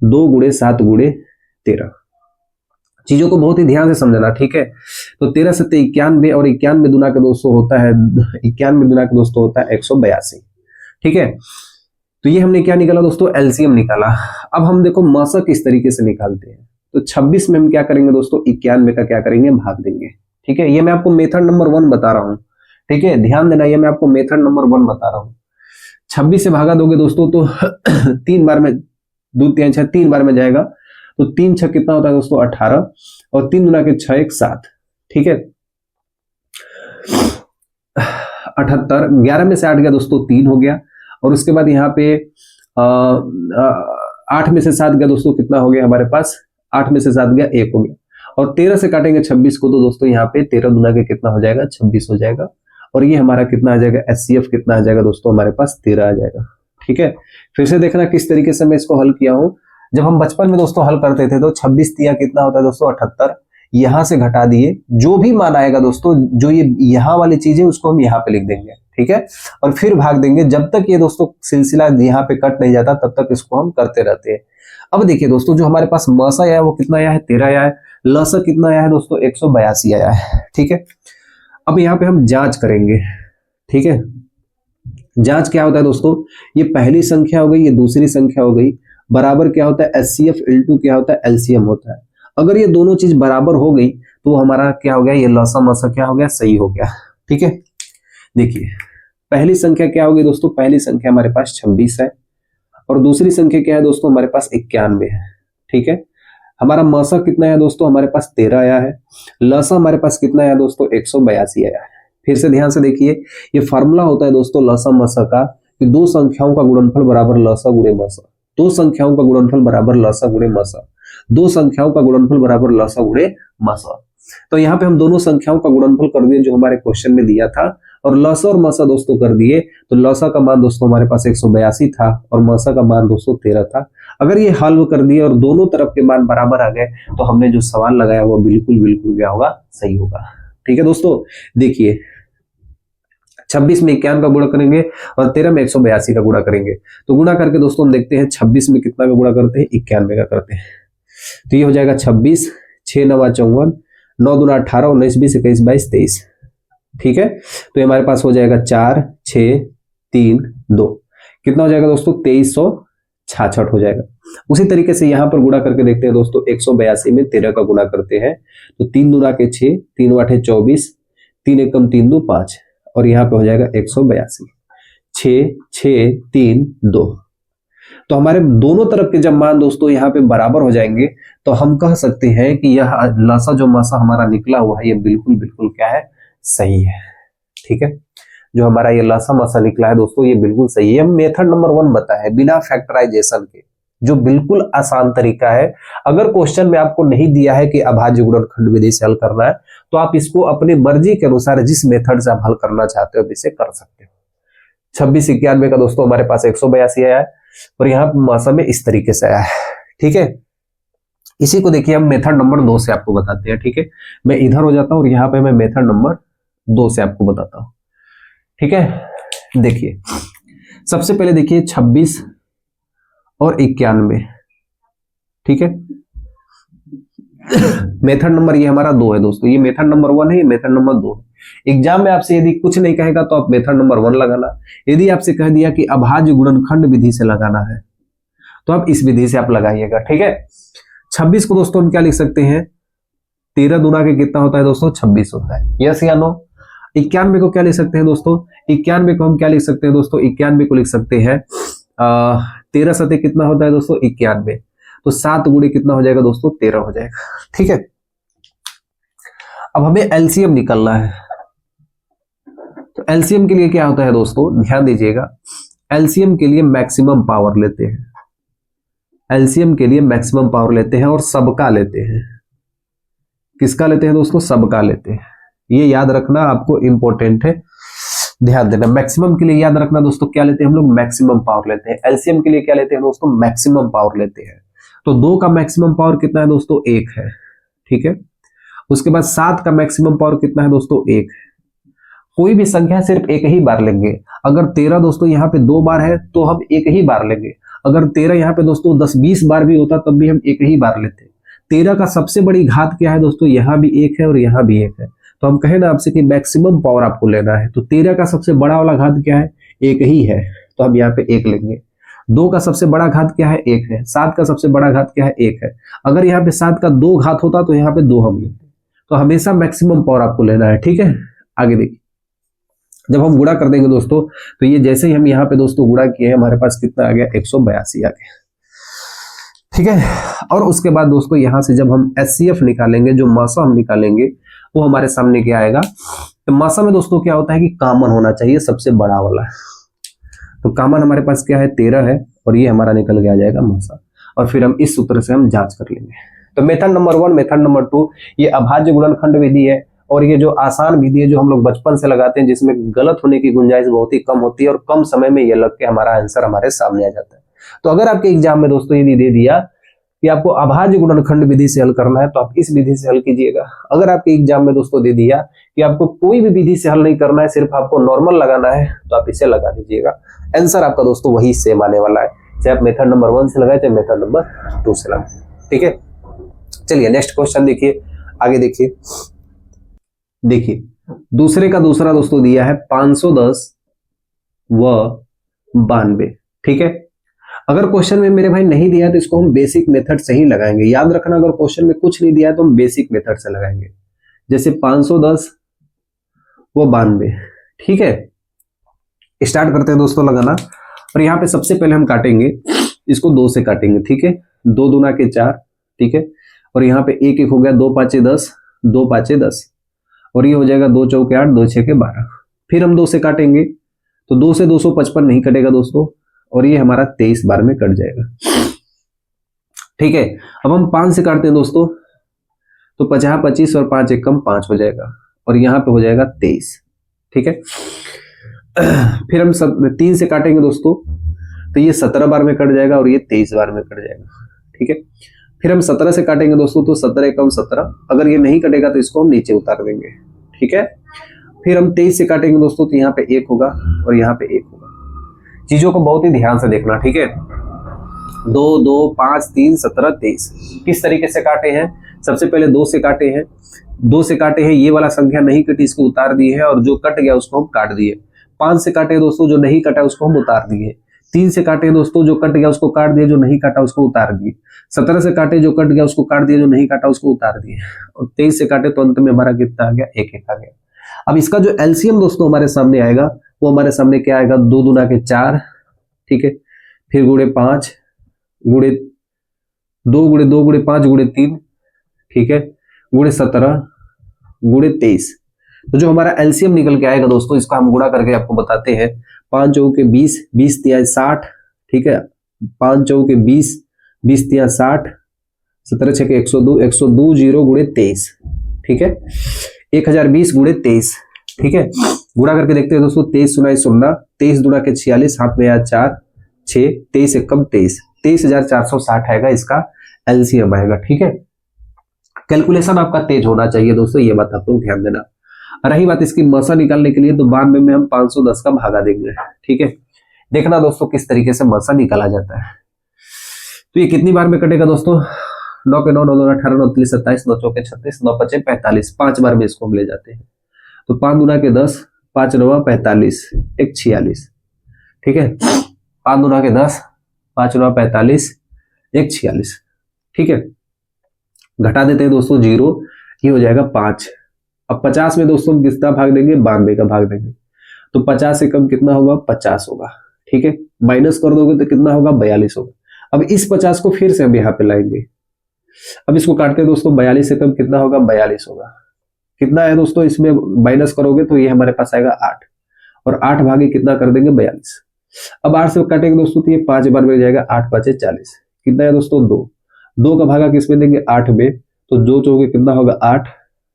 2 गुणे 7 गुणे 13। चीजों को बहुत ही ध्यान से समझना, ठीक है। तो 13 से 91 और 91 दुना के दोस्तों होता है 91 दुना के दोस्तों होता है 182, ठीक है। तो ये हमने क्या निकाला दोस्तों एलसीएम निकाला। अब हम देखो मसा किस तरीके से निकालते हैं, तो 26 में हम क्या करेंगे दोस्तों 91 का क्या करेंगे भाग देंगे, ठीक है। ये मैं आपको मेथड नंबर 1 बता रहा हूं, ठीक है, ध्यान देना, ये मैं आपको मेथड नंबर 1 बता रहा हूं। 26 से भागा दोगे दोस्तों तो 3 बार में 2 3 6 3 बार में जाएगा, तो 3 6 कितना होता है दोस्तों 18, और 3 गुना के 6 1 7, ठीक है, 78। 11 में से 8 गया दोस्तों 3 हो गया, और उसके बाद यहाँ पे 8 में से 7 गया दोस्तों कितना हो गया हमारे पास 8 में से 7 गया 1 हो गया, और 13 से काटेंगे 26 को तो दोस्तों यहाँ पे 13 गुना के कितना हो जाएगा 26 हो जाएगा, और ये हमारा कितना आ जाएगा एचसीएफ कितना आ जाएगा दोस्तों हमारे पास 13 आ जाएगा, ठीक है। फिर से देखना किस तरीके से मैं इसको हल किया हूं। जब हम बचपन में दोस्तों हल करते थे तो 26 तिया कितना होता है दोस्तों 78, यहां से घटा दिए, जो भी मान आएगा दोस्तों, जो ये यहां वाली चीज है उसको हम यहाँ पे लिख देंगे, ठीक है, और फिर भाग देंगे। जब तक ये दोस्तों सिलसिला यहाँ पे कट नहीं जाता तब तक इसको हम करते रहते हैं। अब देखिए दोस्तों जो हमारे पास मसा आया है वो कितना आया है 13 आया है, लसा कितना आया है दोस्तों 182 आया है, ठीक है। अब यहाँ पे हम जांच करेंगे, ठीक है। जांच क्या होता है दोस्तों, ये पहली संख्या हो गई, ये दूसरी संख्या हो गई, बराबर क्या होता है एचसीएफ इनटू क्या होता है एलसीएम होता है। अगर ये दोनों चीज बराबर हो गई तो हमारा क्या हो गया ये लसा मसा क्या हो गया सही हो गया, ठीक है। देखिए पहली संख्या क्या होगी दोस्तों, पहली संख्या हमारे पास 26 है, और दूसरी संख्या क्या है दोस्तों हमारे पास 91 है, ठीक है। हमारा मसा कितना है दोस्तों हमारे पास 13 आया है, लसा हमारे पास कितना आया दोस्तों 182 आया है, फिर से ध्यान से देखिए, ये फार्मूला होता है दोस्तों लसा मसा का, कि दो संख्याओं का गुणनफल बराबर लसा गुणे मसा, दो संख्याओं का गुणनफल बराबर लसा गुणे मसा, दो संख्याओं का गुणनफल बराबर लसा गुणे मसा। तो यहाँ पे हम दोनों संख्याओं का गुणनफल कर दिए जो हमारे क्वेश्चन में दिया था, और लसा और मसा दोस्तों कर दिए। तो लसा का मान दोस्तों हमारे पास 182 था और मसा का मान 213 था। अगर ये हल कर दिए और दोनों तरफ के मान बराबर आ गए तो हमने जो सवाल लगाया वो बिल्कुल बिल्कुल क्या होगा, सही होगा। ठीक है दोस्तों, देखिए 26 में 51 का गुणा करेंगे और 13 में 182 का गुणा करेंगे। तो गुणा करके दोस्तों हम देखते हैं 26 में कितना का गुणा करते हैं, 91 का करते हैं। तो ये हो जाएगा 26, 6 9 54, 9 दूना 18, 19 20 21 22 23। ठीक है, तो ये हमारे पास हो जाएगा 4 6 3 2, कितना हो जाएगा दोस्तों, 2366 हो जाएगा। उसी तरीके से यहाँ पर गुणा करके देखते हैं दोस्तों, 182 में 13 का गुणा करते हैं। तो 3 दूना के 6, 3 8 24, 3 एकम 3 2 5, और यहाँ पे हो जाएगा 182, 6 6 3 2। तो हमारे दोनों तरफ के जब मान दोस्तों यहाँ पे बराबर हो जाएंगे तो हम कह सकते हैं कि यह लसा जो मसा हमारा निकला हुआ है ये बिल्कुल बिल्कुल क्या है, सही है। ठीक है, जो हमारा ये लसा मसा निकला है दोस्तों ये बिल्कुल सही है। मेथड नंबर 1 बताया है बिना फैक्टराइजेशन के, जो बिल्कुल आसान तरीका है। अगर क्वेश्चन में आपको नहीं दिया है कि अभाज्य गुणनखंड विधि से हल करना है तो आप इसको अपने मर्जी के अनुसार जिस मेथड से आप हल करना चाहते हो इसे कर सकते हो। 26 91 का दोस्तों हमारे पास 182 आया है और यहाँ पे मसा में इस तरीके से आया है। ठीक है, इसी को देखिए हम मेथड नंबर 2 से आपको बताते हैं। ठीक है, मैं इधर हो जाता हूँ और यहाँ पे मैं मेथड नंबर 2 से आपको बताता हूँ। ठीक है, देखिए सबसे पहले देखिए 26 और 91। ठीक है, मेथड नंबर ये हमारा 2 है दोस्तों, ये मेथड नंबर 1 है, ये मेथड नंबर 2 है। एग्जाम में आपसे यदि कुछ नहीं कहेगा तो आप मेथड नंबर 1 लगाना। यदि आपसे कह दिया कि अभाज्य गुणनखंड विधि से लगाना है तो आप इस विधि से आप लगाइएगा। ठीक है, 26 को दोस्तों हम क्या लिख सकते हैं, 13 दूना के कितना होता है दोस्तों, 26 होता है, यस या नो। 91 को क्या लिख सकते हैं दोस्तों, 91 को हम क्या लिख सकते हैं दोस्तों, 91 को लिख सकते हैं 13 सते कितना होता है दोस्तों, 91। तो 7 गुणे कितना हो जाएगा दोस्तों, 13 हो जाएगा। ठीक है, अब हमें एलसीएम निकालना है। तो एलसीएम के लिए क्या होता है दोस्तों, ध्यान दीजिएगा, एलसीएम के लिए मैक्सिमम पावर लेते हैं, एलसीएम के लिए मैक्सिमम पावर लेते हैं और सबका लेते हैं। किसका लेते हैं दोस्तों, सबका लेते हैं। ये याद रखना आपको इंपॉर्टेंट है, ध्यान देना। मैक्सिमम के लिए याद रखना दोस्तों क्या लेते हैं हम लोग, मैक्सिमम पावर लेते हैं। एलसीएम के लिए क्या लेते हैं दोस्तों, मैक्सिमम पावर लेते हैं। तो 2 का मैक्सिमम पावर कितना है दोस्तों, 1 है। ठीक है, उसके बाद 7 का मैक्सिमम पावर कितना है दोस्तों, 1 है। कोई भी संख्या सिर्फ एक ही बार लेंगे। अगर 13 दोस्तों यहाँ पे 2 बार है तो हम एक ही बार लेंगे। अगर 13 यहाँ पे दोस्तों 10-20 बार भी होता तब भी हम एक ही बार लेते। 13 का सबसे बड़ी घात क्या है दोस्तों, यहाँ भी 1 है और यहाँ भी 1 है। तो हम कहें ना आपसे कि मैक्सिमम पावर आपको लेना है, तो 13 का सबसे बड़ा वाला घात क्या है, 1 ही है, तो हम यहाँ पे 1 लेंगे। 2 का सबसे बड़ा घात क्या है, 1 है। 7 का सबसे बड़ा घात क्या है, 1 है। अगर यहाँ पे 7 का 2 घात होता तो यहाँ पे 2 हम लेते। तो हमेशा मैक्सिमम पावर आपको लेना है। ठीक है, आगे देखिए, जब हम गुणा कर देंगे दोस्तों तो ये जैसे ही हम यहाँ पे दोस्तों गुणा किए हमारे पास कितना आ गया, 182 आ गया। ठीक है, और उसके बाद दोस्तों यहाँ से जब हम एचसीएफ निकालेंगे, जो मासा हम निकालेंगे वो हमारे सामने क्या आएगा। तो मासा में दोस्तों क्या होता है कि कॉमन होना चाहिए सबसे बड़ा वाला। तो कॉमन हमारे पास क्या है, 13 है, और ये हमारा निकल के आ जाएगा मासा। और फिर हम इस सूत्र से हम जांच कर लेंगे। तो मेथड नंबर 1, मेथड नंबर 2 ये अभाज्य गुणनखंड विधि है, और ये जो आसान विधि है जो हम लोग बचपन से लगाते हैं, जिसमें गलत होने की गुंजाइश बहुत ही कम होती है और कम समय में ये लग के हमारा आंसर हमारे सामने आ जाता है। तो अगर आपके एग्जाम में दोस्तों यदि दे दिया कि आपको अभाज्य गुणनखंड विधि से हल करना है तो आप इस विधि से हल कीजिएगा। अगर आपके एग्जाम में दोस्तों दे दिया कि आपको कोई भी विधि से हल नहीं करना है, सिर्फ आपको नॉर्मल लगाना है, तो आप इसे लगा दीजिएगा। आंसर आपका दोस्तों वही सेम आने वाला है, चाहे आप मेथड नंबर 1 से लगाए चाहे मेथड नंबर 2 से लगाए। ठीक है, चलिए नेक्स्ट क्वेश्चन देखिए, आगे देखिए। देखिए दूसरे का दूसरा दोस्तों दिया है 510 व 92। ठीक है, अगर क्वेश्चन में मेरे भाई नहीं दिया तो इसको हम बेसिक मेथड से ही लगाएंगे। याद रखना, अगर क्वेश्चन में कुछ नहीं दिया तो हम बेसिक मेथड से लगाएंगे, जैसे 510 व 92। ठीक है, स्टार्ट करते हैं दोस्तों लगाना। और यहाँ पे सबसे पहले हम काटेंगे, इसको 2 से काटेंगे। ठीक है, 2 दूना के 4। ठीक है, और यहाँ पे 1 1 हो गया, 2 5 10, 2 5 10, और ये हो जाएगा 2 चौके 8, 2 छके 12। फिर हम 2 से काटेंगे तो 2 से 255 नहीं कटेगा दोस्तों, और ये हमारा 23 बार में कट जाएगा। ठीक है, अब हम 5 से काटते हैं दोस्तों, तो 50 25 और 5 एकम 5 हो जाएगा, और यहाँ पे हो जाएगा 23। ठीक है, फिर हम 3 से काटेंगे दोस्तों, तो ये 17 बार में कट जाएगा और ये 23 बार में कट जाएगा। ठीक है, फिर हम 17 से काटेंगे दोस्तों, तो 17 एकम 17, अगर ये नहीं कटेगा तो इसको हम नीचे उतार देंगे। ठीक है, फिर हम 23 से काटेंगे दोस्तों, तो यहाँ पे 1 होगा और यहाँ पे 1 होगा। चीजों को बहुत ही ध्यान से देखना। ठीक है, 2 2 5 3 17 23 किस तरीके से काटे हैं। सबसे पहले 2 से काटे हैं, 2 से काटे हैं, ये वाला संख्या नहीं कटी, इसको उतार दिए है, और जो कट गया उसको हम काट दिए। 5 से काटे दोस्तों, जो नहीं कटा उसको हम उतार दिए। 3 से काटे दोस्तों, जो कट गया उसको काट दिए, जो नहीं काटा उसको उतार दिए। 17 से काटे, जो कट गया उसको काट दिए, जो नहीं काटा उसको उतार दिए। और 23 से काटे तो अंत में हमारा कितना आ गया, 1 1 आ गया। अब इसका जो एलसीएम दोस्तों हमारे सामने आएगा, वो हमारे सामने क्या आएगा, 2 दूना के 4। ठीक है, फिर गुणे 5 गुणे 2 गुणे 2 गुणे 5 गुणे 3। ठीक है, गुणे 17 गुणे 23। तो जो हमारा एलसीएम निकल के आएगा दोस्तों, इसको हम गुणा करके आपको बताते हैं। 5 चौके 20, 20 तिया 60। ठीक है, 5 चौके 20, 20 तिया 60, 17 छके 102, 102 0 गुणे 23। ठीक है, 1020 गुणे 23। ठीक है, गुणा करके देखते हैं दोस्तों, 23 सुना 0, 23 दुना के 46, हाथ में आया 4 6, 23 एकम 23, 23,460 आएगा इसका एलसीएम आएगा। ठीक है, कैलकुलेशन आपका तेज होना चाहिए दोस्तों, ये बात आपको ध्यान देना। रही बात इसकी मसा निकालने के लिए, तो 92 में हम 510 का भागा देंगे। ठीक है, देखना दोस्तों किस तरीके से मसा निकाला जाता है। तो ये कितनी बार में कटेगा दोस्तों, 9 के 9 9 2 18 9 3 27 9 चौके 36 9 5 45, 5 बार में इसको हम ले जाते हैं। तो 5 दूना के 10, 5 9 45, 1 46। ठीक है, 5 दूना के 10, 5 9 45, 1 46। ठीक है, घटा देते हैं दोस्तों 0, ये हो जाएगा 5। अब 50 में दोस्तों हम किसका भाग देंगे, 92 का भाग देंगे। तो 50 से कम कितना होगा, 50 होगा। ठीक है, माइनस कर दोगे तो कितना होगा, 42 होगा। अब इस 50 को फिर से हम यहाँ पे लाएंगे। अब इसको काटते हैं दोस्तों, 42 से कम कितना होगा, 42 होगा। कितना है दोस्तों, इसमें माइनस करोगे तो ये हमारे पास आएगा 8, और 8 भागे कितना कर देंगे, 42। अब 8 से काटेंगे दोस्तों, तो ये 5 बार में जाएगा, 8 5 40। कितना है दोस्तों, 2। 2 का भागा किस में देंगे, 8 में। तो 2 चौके कितना होगा, 8।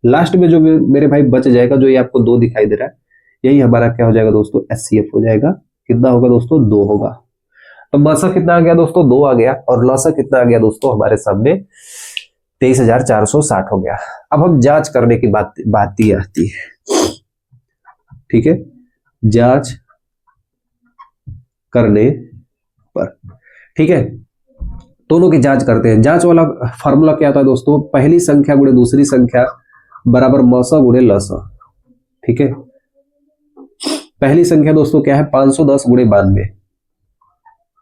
लास्ट में जो मेरे भाई बच जाएगा, जो ये आपको 2 दिखाई दे रहा है, यही हमारा क्या हो जाएगा दोस्तों, एचसीएफ हो जाएगा। कितना होगा दोस्तों, 2 होगा। तो मसा कितना आ गया दोस्तों, 2 आ गया, और लसा कितना आ गया दोस्तों हमारे सामने, 23,460 हो गया। अब हम जांच करने की बात ही आती है। ठीक है, जांच करने पर। ठीक है, दोनों की जांच करते हैं। जांच वाला फॉर्मूला क्या होता है दोस्तों, पहली संख्या गुणे दूसरी संख्या बराबर मसा गुणे लसा। ठीक है, पहली संख्या दोस्तों क्या है, 510 गुणे 92।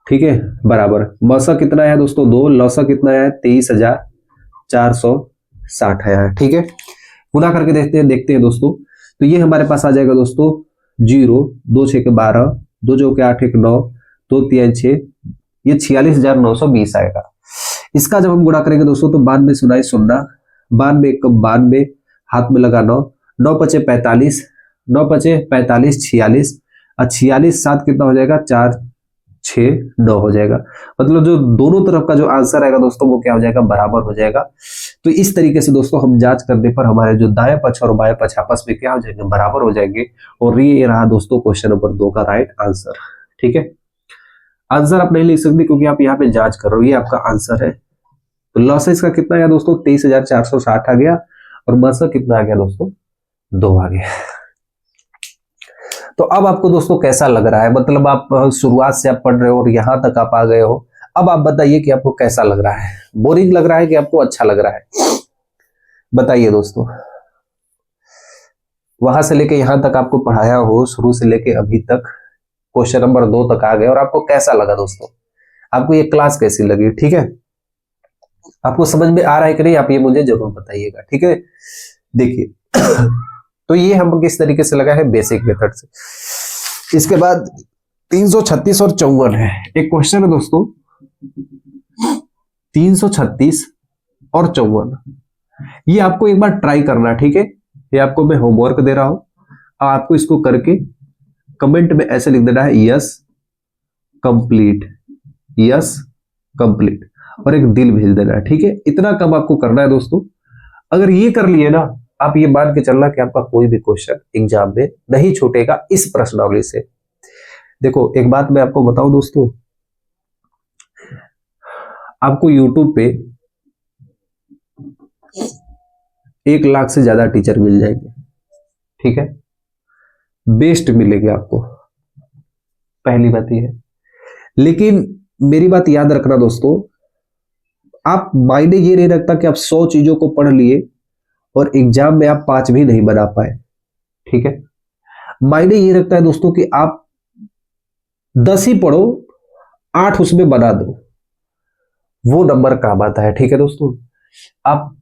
ठीक है, बराबर मसा कितना है दोस्तों, 2, लसा कितना है, 23,460 है। ठीक है, गुना करके देखते हैं दोस्तों, तो ये हमारे पास आ जाएगा दोस्तों 0, 2 6 के 12, 2 चौके 8 1 9, 2 3 6, ये 46,920 आएगा। इसका जब हम गुणा करेंगे दोस्तों, तो 92 सुनाई 0, 92 1 92, हाथ में लगा 9, 9 5 45, 9 5 45 46, और 46 7 कितना हो जाएगा, 4 6 9 हो जाएगा। मतलब जो दोनों तरफ का जो आंसर आएगा दोस्तों, वो क्या हो जाएगा, बराबर हो जाएगा। तो इस तरीके से दोस्तों हम जांच करने पर हमारे जो दाएं पक्ष और बाएं पक्ष आपस में क्या हो जाएंगे, बराबर हो जाएंगे। और ये रहा दोस्तों क्वेश्चन नंबर 2 का राइट आंसर। ठीक है, आंसर आप नहीं लिख सकते क्योंकि आप यहाँ पे जांच कर रहे हो, ये आपका आंसर है। तो लॉस इसका कितना आया दोस्तों, 23,460 आ गया, और मसा कितना आ गया दोस्तों, 2 आ गया। तो अब आपको दोस्तों कैसा लग रहा है, मतलब आप शुरुआत से आप पढ़ रहे हो और यहां तक आप आ गए हो। अब आप बताइए कि आपको कैसा लग रहा है, बोरिंग लग रहा है कि आपको अच्छा लग रहा है, बताइए दोस्तों। वहां से लेके यहां तक आपको पढ़ाया हो, शुरू से लेके अभी तक क्वेश्चन नंबर 2 तक आ गए, और आपको कैसा लगा दोस्तों, आपको ये क्लास कैसी लगी। ठीक है, आपको समझ में आ रहा है कि नहीं, आप ये मुझे जरूर बताइएगा। ठीक है, देखिए तो ये हम किस तरीके से लगा है, बेसिक मेथड से। इसके बाद 336 और 54 है, एक क्वेश्चन है दोस्तों, 336 और 54, ये आपको एक बार ट्राई करना। ठीक है, ये आपको मैं होमवर्क दे रहा हूं, आपको इसको करके कमेंट में ऐसे लिख देना है यस कंप्लीट, यस कंप्लीट, और एक दिल भेज देना है। ठीक है, इतना कम आपको करना है दोस्तों। अगर ये कर लिए ना, आप ये मान के चलना कि आपका कोई भी क्वेश्चन एग्जाम में नहीं छूटेगा इस प्रश्नावली से। देखो एक बात मैं आपको बताऊं दोस्तों, आपको YouTube पे 1 लाख से ज्यादा टीचर मिल जाएंगे। ठीक है, बेस्ट मिलेंगे आपको, पहली बात ये है। लेकिन मेरी बात याद रखना दोस्तों, आप मायने ये नहीं रखता कि आप 100 चीजों को पढ़ लिए और एग्जाम में आप 5 भी नहीं बना पाए। ठीक है, मायने ये रखता है दोस्तों कि आप 10 ही पढ़ो, 8 उसमें बना दो, वो नंबर काम आता है। ठीक है दोस्तों, आप,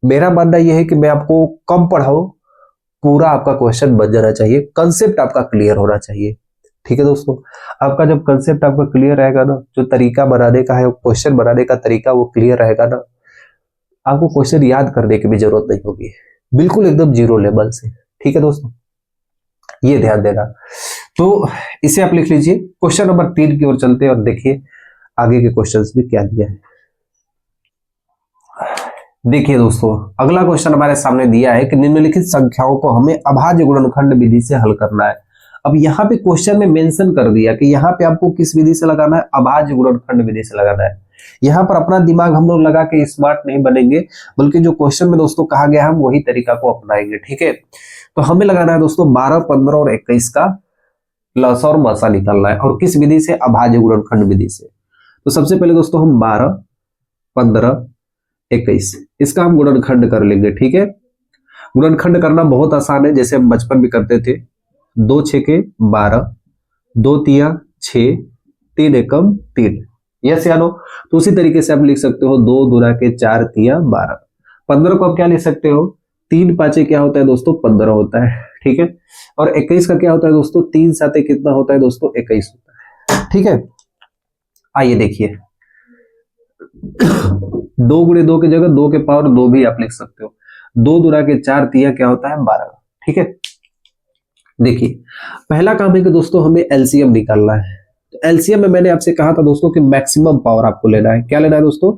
मेरा मानना यह है कि मैं आपको कम पढ़ाऊं, पूरा आपका क्वेश्चन बन जाना चाहिए, कंसेप्ट आपका क्लियर होना चाहिए। ठीक है दोस्तों, आपका जब कंसेप्ट आपका क्लियर रहेगा ना, जो तरीका बनाने का है, क्वेश्चन बनाने का तरीका वो क्लियर रहेगा ना, आपको क्वेश्चन याद करने की भी जरूरत नहीं होगी, बिल्कुल एकदम जीरो लेवल से। ठीक है दोस्तों, ये ध्यान देना। तो इसे आप लिख लीजिए। क्वेश्चन नंबर 3 की ओर चलते हैं और देखिए आगे के क्वेश्चंस में क्या दिया है। देखिए दोस्तों, अगला क्वेश्चन हमारे सामने दिया है कि निम्नलिखित संख्याओं को हमें अभाज्य गुणनखंड विधि से हल करना है। अब यहाँ पे क्वेश्चन में मेंशन कर दिया कि यहाँ पे आपको किस विधि से लगाना है, अभाज्य गुणनखंड विधि से लगाना है। यहाँ पर अपना दिमाग हम लोग लगा के स्मार्ट नहीं बनेंगे, बल्कि जो क्वेश्चन में दोस्तों कहा गया है हम वही तरीका को अपनाएंगे। ठीक है, तो हमें लगाना है दोस्तों 12, 15 और 21 का लसा और मसा निकालना है, और किस विधि से, अभाज्य गुणनखंड विधि से। तो सबसे पहले दोस्तों हम 12, 15, 21 इसका हम गुणनखंड कर लेंगे। ठीक है, गुणनखंड करना बहुत आसान है, जैसे हम बचपन में करते थे। 2 6 12, 2 3 6, 3 एकम 3, यस या नो। तो उसी तरीके से आप लिख सकते हो 2 दूना के 4 3 12। 15 को आप क्या लिख सकते हो, 3 5 क्या होता है दोस्तों, 15 होता है। ठीक है, और 21 का क्या होता है दोस्तों, 3 7 कितना होता है दोस्तों, 21 होता है। ठीक है, आइए देखिए 2 गुणे 2 की जगह 2 के पावर 2 भी आप लिख सकते हो। 2 दूना के 4 3 क्या होता है, 12। ठीक है, देखिए पहला काम है कि दोस्तों हमें एलसीएम निकालना है। तो एलसीएम में मैंने आपसे कहा था दोस्तों कि मैक्सिमम पावर आपको लेना है। क्या लेना है दोस्तों,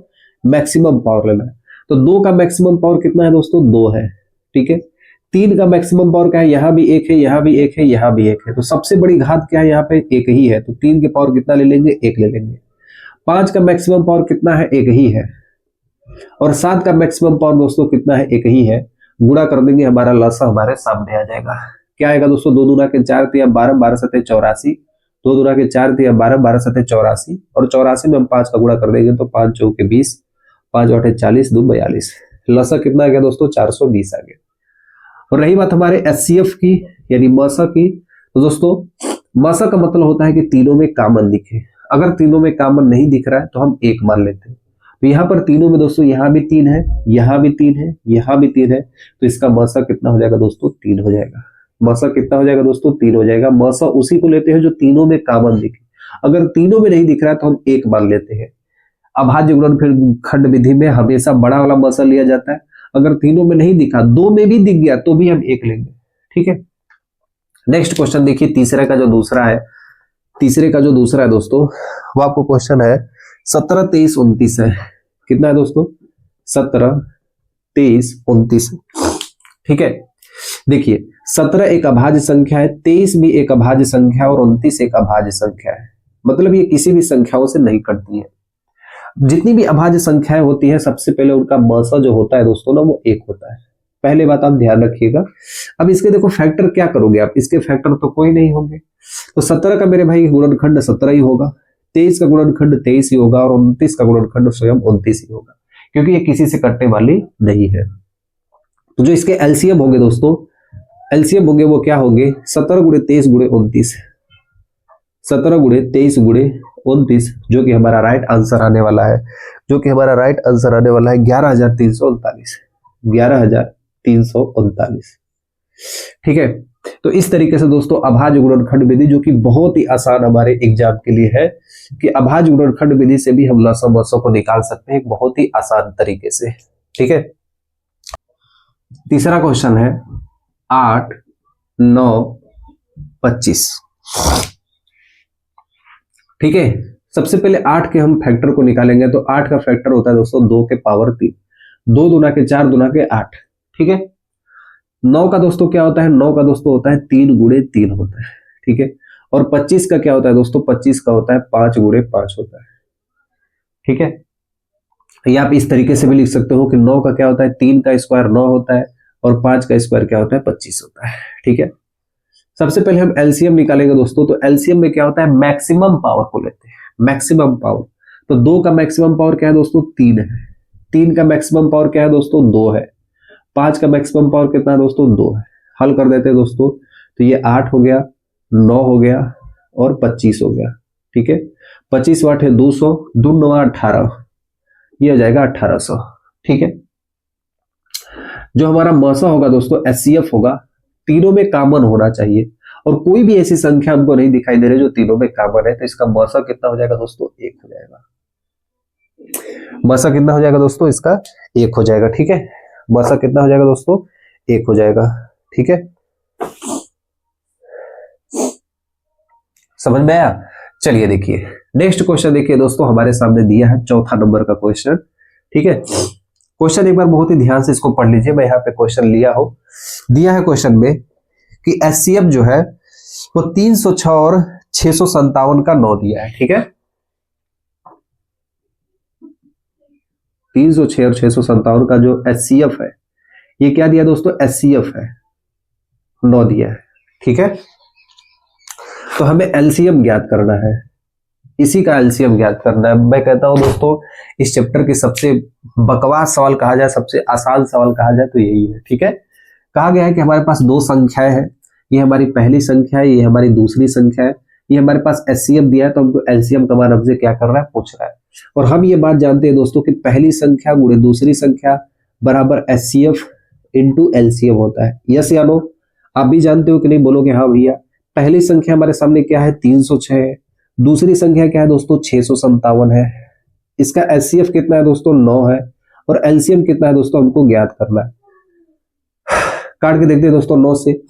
मैक्सिमम पावर लेना है। तो 2 का मैक्सिमम पावर कितना है दोस्तों, 2 है। ठीक है, 3 का मैक्सिमम पावर क्या है, यहां भी 1 है, यहां भी 1 है, यहां भी 1 है। तो सबसे बड़ी घात क्या है, यहाँ पे 1 ही है। तो 3 के पावर कितना ले लेंगे, 1 ले लेंगे। 5 का मैक्सिमम पावर कितना है, 1 ही है। और 7 का मैक्सिमम पावर दोस्तों कितना है, 1 ही है। गुणा कर देंगे, हमारा लसा हमारे सामने आ जाएगा। क्या आएगा दोस्तों, 2 दूना के 4 3 12, 12 7 84। 2 दूना के 4 3 12, 12 7 84, और 84 में हम 5 का गुणा कर देंगे तो 5 चौके 20, 5 8 40, 2 42। लसा कितना आ गया दोस्तों, 420 आ गया। और रही बात हमारे एचसीएफ की यानी मसा की, तो दोस्तों मसा का मतलब होता है कि तीनों में कॉमन दिखे। अगर तीनों में कॉमन नहीं दिख रहा है तो हम 1 मान लेते हैं। तो यहाँ पर तीनों में दोस्तों यहाँ भी 3 है, यहाँ भी 3 है, यहाँ भी 3 है। तो इसका मसा कितना हो जाएगा दोस्तों, 3 हो जाएगा। मसा कितना हो जाएगा दोस्तों, 3 हो जाएगा। मसा उसी को लेते हैं जो तीनों में कॉमन दिखे। अगर तीनों में नहीं दिख रहा है तो हम 1 मान लेते हैं। अभाज्य गुणनखंड विधि में हमेशा बड़ा वाला मसा लिया जाता है। अगर तीनों में नहीं दिखा, 2 में भी दिख गया तो भी हम 1 लेंगे। ठीक है, नेक्स्ट क्वेश्चन देखिए, तीसरे का जो दूसरा है दोस्तों, वो आपको क्वेश्चन है 17 23 29 है। कितना है दोस्तों, 17 23 29। ठीक है, देखिए 17 एक अभाज्य संख्या है, 23 भी एक अभाज्य संख्या है, और 29 एक अभाज्य संख्या है। मतलब ये किसी भी संख्याओं से नहीं कटती है। जितनी भी अभाज्य संख्याएं होती हैं, सबसे पहले उनका मसा जो होता है दोस्तों ना, वो 1 होता है। पहले बात आप ध्यान रखिएगा। अब इसके देखो फैक्टर क्या करोगे आप, इसके फैक्टर तो कोई नहीं होंगे। तो 17 का मेरे भाई गुणनखंड 17 ही होगा, 23 का गुणनखंड 23 ही होगा, और 29 का गुणनखंड स्वयं 29 ही होगा, क्योंकि ये किसी से कटने वाली नहीं है। तो जो इसके एलसीएम होंगे दोस्तों, एलसीएम होंगे वो क्या होंगे, 17 गुणे 23 गुणे 29, 17 गुणे 23 गुणे 29, जो कि हमारा राइट आंसर आने वाला है, 11,339, 11,339। ठीक है, तो इस तरीके से दोस्तों अभाज्य गुणनखंड विधि, जो कि बहुत ही आसान हमारे एग्जाम के लिए है, कि अभाज्य गुणनखंड विधि से भी हम लसा को निकाल सकते हैं एक बहुत ही आसान तरीके से। ठीक है, तीसरा क्वेश्चन है 8, 9, 25। ठीक है, सबसे पहले 8 के हम फैक्टर को निकालेंगे। तो 8 का फैक्टर होता है दोस्तों 2 के पावर 3, 2 दूना के 4, दूना के 8। ठीक है, 9 का दोस्तों क्या होता है, 9 का दोस्तों होता है 3 गुणे 3 होता है। ठीक है, और 25 का क्या होता है दोस्तों, 25 का होता है 5 गुणे 5 होता है। ठीक है, या आप इस तरीके से भी लिख सकते हो कि 9 का क्या होता है, 3 का स्क्वायर 9 होता है, और 5 का स्क्वायर क्या होता है, 25 होता है। ठीक है, सबसे पहले हम एलसीएम निकालेंगे दोस्तों। तो एलसीएम में क्या होता है, मैक्सिमम पावर को लेते हैं, मैक्सिमम पावर। तो 2 का मैक्सिमम पावर क्या है दोस्तों, 3 है। 3 का मैक्सिमम पावर क्या है दोस्तों, 2 है। 5 का मैक्सिमम पावर कितना है दोस्तों, 2 है। हल कर देते हैं दोस्तों, तो ये 8 हो गया, 9 हो गया, और 25 हो गया। ठीक है, 25 वाट है 200, 2 9 18, ये हो जाएगा 1800। ठीक है, जो हमारा मसा होगा दोस्तों, एचसीएफ होगा, तीनों में कॉमन होना चाहिए, और कोई भी ऐसी संख्या हमको नहीं दिखाई दे रही जो तीनों में कॉमन है। तो इसका मसा कितना हो जाएगा दोस्तों, 1 हो जाएगा। मसा कितना हो जाएगा दोस्तों, इसका 1 हो जाएगा। ठीक है, मसा कितना हो जाएगा दोस्तों, 1 हो जाएगा। ठीक है, समझ में आया। चलिए देखिए नेक्स्ट क्वेश्चन, देखिए दोस्तों हमारे सामने दिया है चौथा नंबर का क्वेश्चन। ठीक है, क्वेश्चन एक बार बहुत ही ध्यान से इसको पढ़ लीजिए। मैं यहाँ पे क्वेश्चन लिया हूं, दिया है क्वेश्चन में कि एचसीएफ जो है वो 306 और 657 का 9 दिया है। ठीक है, 306 और 657 का जो एचसीएफ है, ये क्या दिया दोस्तों, एचसीएफ है, 9 दिया है। ठीक है, तो हमें एलसीएम ज्ञात करना है, इसी का एलसीएम ज्ञात करना है। मैं कहता हूं दोस्तों इस चैप्टर की सबसे बकवास सवाल कहा जाए, सबसे आसान सवाल कहा जाए तो यही है। ठीक है, कहा गया है कि हमारे पास 2 संख्याएं हैं, ये हमारी पहली संख्या है, ये हमारी दूसरी संख्या है, ये हमारे पास एचसीएफ दिया है, तो हमको एलसीएम का मान हमसे क्या कर रहा है, पूछ रहा है। और हम ये बात जानते हैं दोस्तों कि पहली संख्या गुणे दूसरी संख्या बराबर एचसीएफ इंटू एलसीएम होता है। यस या नो, आप भी जानते हो कि नहीं, बोलोगे हाँ भैया। पहली संख्या हमारे सामने क्या है, 306 है, दूसरी संख्या क्या है दोस्तों, 657 है। इसका एचसीएफ कितना है दोस्तों, 9 है, और एलसीएम कितना है दोस्तों, हमको ज्ञात करना है। काट के देखते हैं दोस्तों, 9 से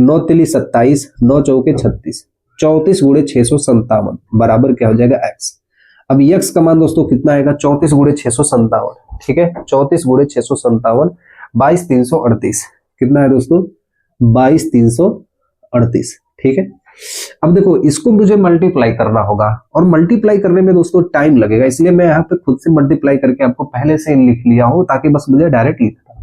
9 तिली 27, 9 चौके 36, 34 गुणे 657 बराबर क्या हो जाएगा, एक्स। अब एक्स का मान दोस्तों कितना आएगा, 34 गुणे 657। ठीक है, 34 गुणे 657, 22,338 कितना है दोस्तों, 22,338। ठीक है, अब देखो इसको मुझे मल्टीप्लाई करना होगा, और मल्टीप्लाई करने में दोस्तों टाइम लगेगा, इसलिए मैं यहाँ पे खुद से मल्टीप्लाई करके आपको पहले से लिख लिया हूं, ताकि बस मुझे डायरेक्ट लिखना।